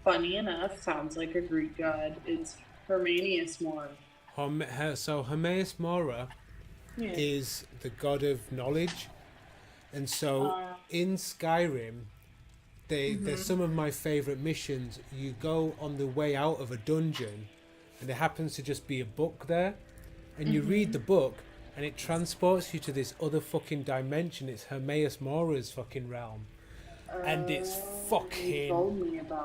Funny enough, sounds like a Greek god. It's Hermanius Mora. So Hermaeus Mora is the god of knowledge, and so in Skyrim, they're some of my favourite missions. You go on the way out of a dungeon, and there happens to just be a book there, and you read the book, and it transports you to this other fucking dimension. It's Hermaeus Mora's fucking realm. And it's fucking,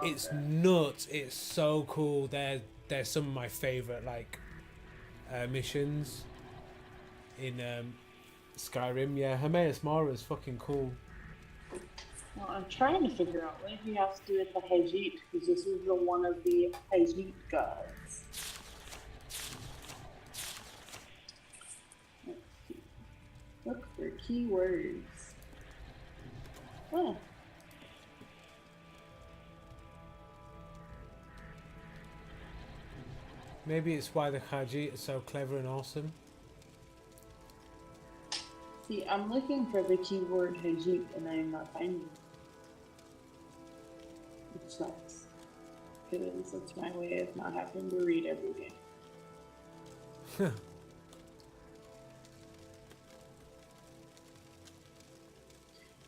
it's nuts. It's so cool. They're some of my favorite missions in Skyrim. Yeah, Hermaeus Mora is fucking cool. Well, I'm trying to figure out what he has to do with the Hajit, because this is one of the Hajit gods. Let's see. Look for keywords. Oh. Maybe it's why the Khajiit are so clever and awesome. See, I'm looking for the keyword Hajit and I'm not finding it. Which sucks. Because that's my way of not having to read every day.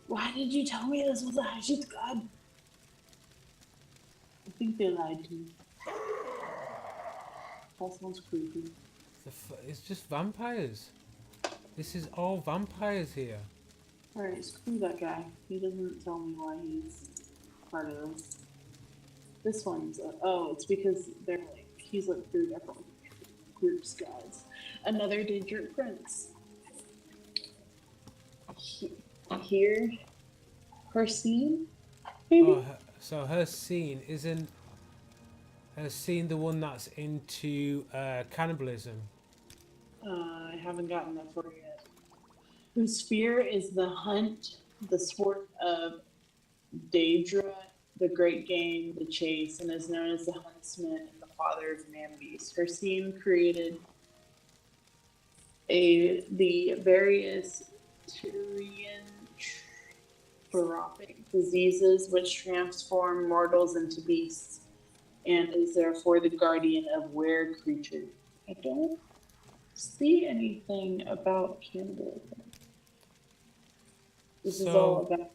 Why did you tell me this was a Hajit god? I think they lied to me. That sounds creepy. It's just vampires. This is all vampires here. Alright, screw that guy. He doesn't tell me why he's part of this. This one's it's because they're he's through different groups, guys. Another Daedric prince. Here, her scene, maybe? Oh, so her scene isn't has seen the one that's into cannibalism. I haven't gotten that far yet. Whose fear is the hunt, the sport of Daedra, the great game, the chase, and is known as the huntsman and the father of man-beasts. Her scene created the various Tyrian diseases which transform mortals into beasts, and is therefore the guardian of were creatures. I don't see anything about cannibalism. This is all about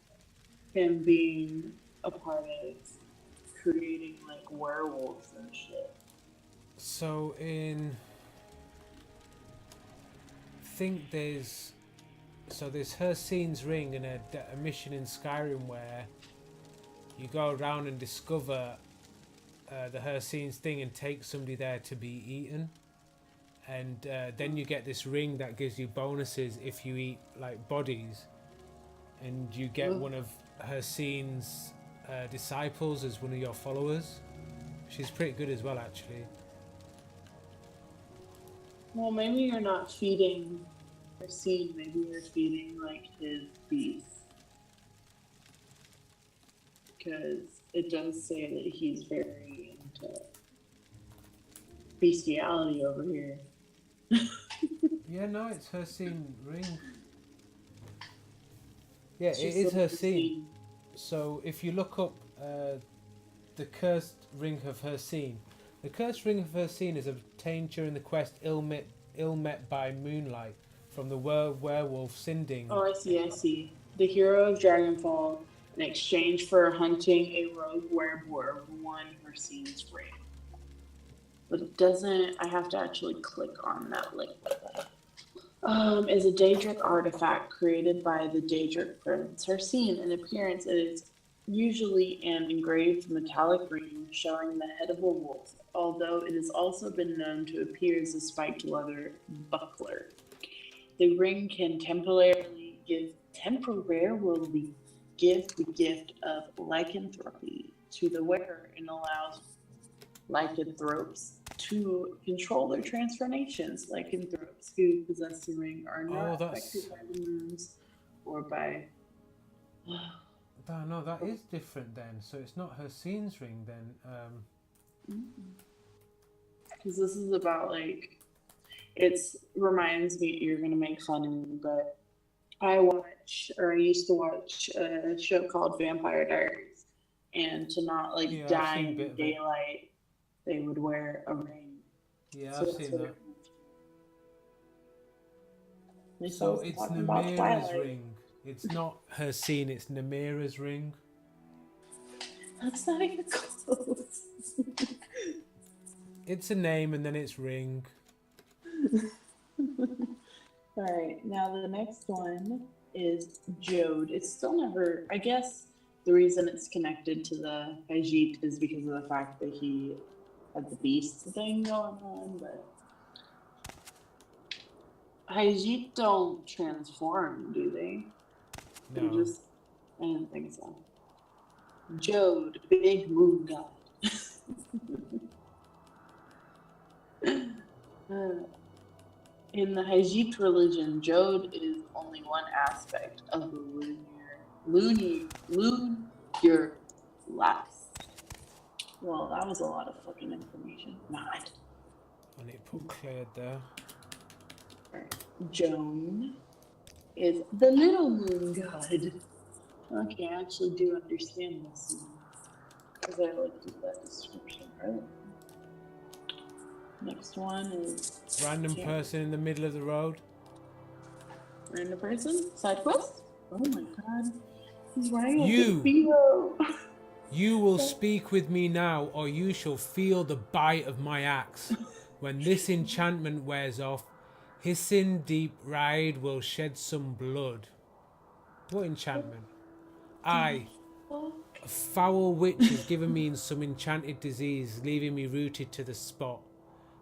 him being a part of creating like werewolves and shit. So in, I think there's Hersene's ring and a mission in Skyrim where you go around and discover the Hersene's thing and take somebody there to be eaten, and then you get this ring that gives you bonuses if you eat like bodies, and you get one of Hersene's disciples as one of your followers. She's pretty good as well, actually. Well, maybe you're not feeding Hersene, maybe you're feeding like his beast. Because it does say that he's very into bestiality over here. Yeah, no, it's Hersene ring. Yeah, it is Hersene. So if you look up the cursed ring of Hersene, the cursed ring of Hersene is obtained during the quest Ill Met by Moonlight from the werewolf Sinding. Oh, I see. The hero of Dragonfall, in exchange for hunting a rogue werewolf, won Hersene's ring. But it doesn't, I have to actually click on that link. Is a Daedric artifact created by the Daedric prince Hersene. In appearance, it is usually an engraved metallic ring showing the head of a wolf, although it has also been known to appear as a spiked leather buckler. The ring can temporarily give the gift of lycanthropy to the wearer and allows lycanthropes to control their transformations. Lycanthropes who possess the ring are not affected by the moons or by... No, that is different then. So it's not Hersene's ring then. Because this is about like... It reminds me, you're going to make fun of me, but I used to watch a show called Vampire Diaries, and to not like die in daylight, they would wear a ring. Yeah, I've seen that. So it's Namira's ring. It's not Hersene, it's Namira's ring. That's not even close. It's a name and then it's ring. Alright, now the next one is Jode. It's still never, I guess the reason it's connected to the Hajit is because of the fact that he had the beast thing going on, but Hajit don't transform, do they? No. I didn't think so. Jode, big moon god. In the Hajit religion, Jode is only one aspect of the lunar lapse. Well, that was a lot of fucking information. Not. I need to put cleared there. Right. Joan is the little moon god. Okay, I actually do understand this because I looked at that description earlier. Next one is... Random person in the middle of the road. Random person? Side quest? Oh my god. He's riding a You will speak with me now, or you shall feel the bite of my axe. When this enchantment wears off, hissing deep ride will shed some blood. What enchantment? Aye. A foul witch has given me some enchanted disease, leaving me rooted to the spot.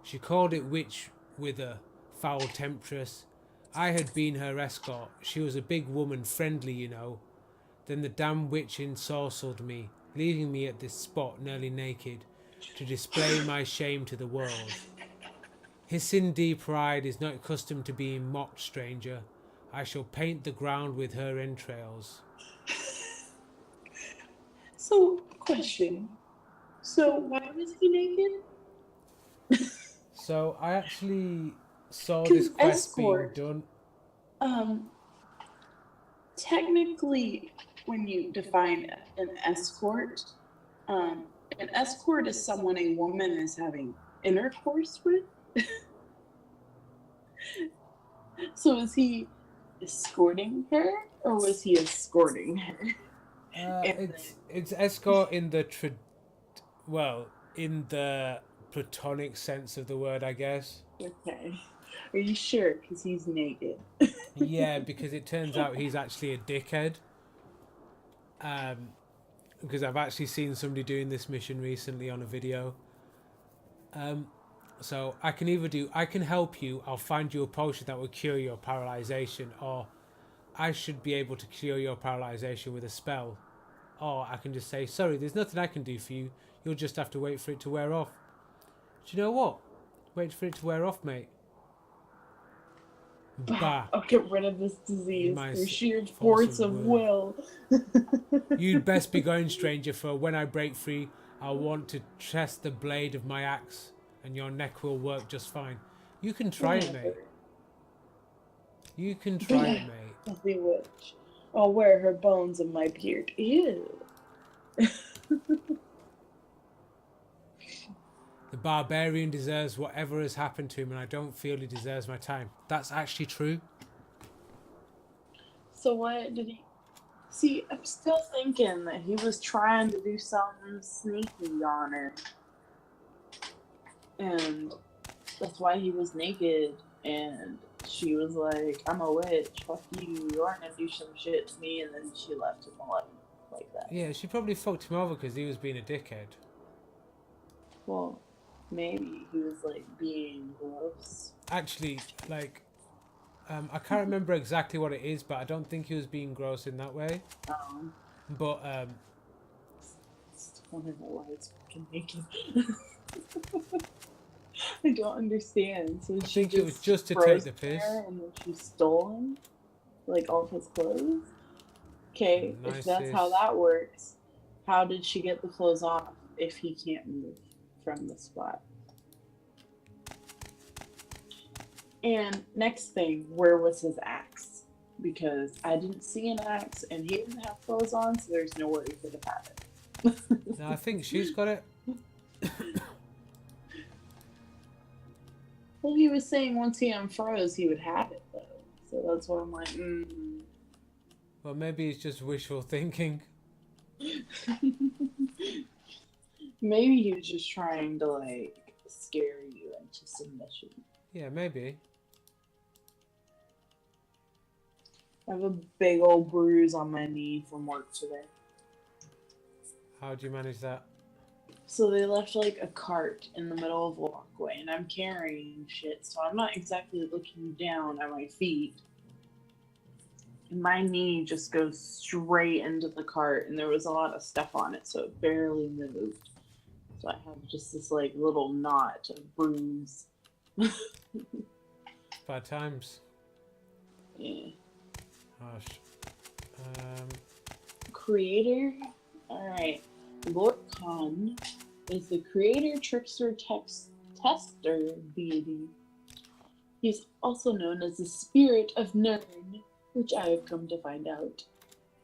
She called it witch with a foul temptress. I had been her escort. She was a big woman, friendly, you know. Then the damn witch ensorcelled me, leaving me at this spot nearly naked. to display my shame to the world. His sin-deep pride is not accustomed to being mocked, stranger. I shall paint the ground with her entrails. So, question. So, why was he naked? So I actually saw this quest being done. Technically, when you define an escort is someone a woman is having intercourse with. So is he escorting her, or was he escorting her? It's escort in the in the platonic sense of the word, I guess. Okay. Are you sure? Because he's naked. Yeah, because it turns out he's actually a dickhead. Because I've actually seen somebody doing this mission recently on a video. So I can help you. I'll find you a potion that will cure your paralyzation, or I should be able to cure your paralyzation with a spell. Or I can just say, sorry, there's nothing I can do for you. You'll just have to wait for it to wear off. Do you know what? Wait for it to wear off, mate. Bah. I'll get rid of this disease through sheer force of will. You'd best be going, stranger, for when I break free, I'll want to test the blade of my axe, and your neck will work just fine. You can try it, mate. You can try it, mate. The witch. I'll wear her bones in my beard. Ew. The barbarian deserves whatever has happened to him, and I don't feel he deserves my time. That's actually true. So what did he... See, I'm still thinking that he was trying to do something sneaky on her. And that's why he was naked. And she was like, I'm a witch, fuck you, you aren't gonna do some shit to me. And then she left him alone like that. Yeah, she probably fucked him over because he was being a dickhead. Well, maybe he was like being gross. Actually, like, I can't remember exactly what it is, but I don't think he was being gross in that way. But It's wondering why it's fucking naked. I don't understand. So I think it was just to take the piss. And then she stole him, like all of his clothes. Okay, if that's how that works, how did she get the clothes off if he can't move from the spot? And next thing, where was his axe? Because I didn't see an axe, and he didn't have clothes on, so there's no way he could have had it. No, I think she's got it. Well, he was saying once he unfroze, he would have it, though. So that's why I'm like, Well, maybe it's just wishful thinking. Maybe he was just trying to, like, scare you into submission. Yeah, maybe. I have a big old bruise on my knee from work today. How'd you manage that? So they left like a cart in the middle of a walkway, and I'm carrying shit, so I'm not exactly looking down at my feet. And my knee just goes straight into the cart, and there was a lot of stuff on it, so it barely moved. So I have just this like little knot of bruise. Bad times. Yeah. Gosh. Creator? Alright. Lord Khan is the creator, trickster, tester deity. He's also known as the spirit of Nern, which I have come to find out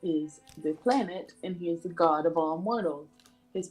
is the planet, and he is the god of all mortals. His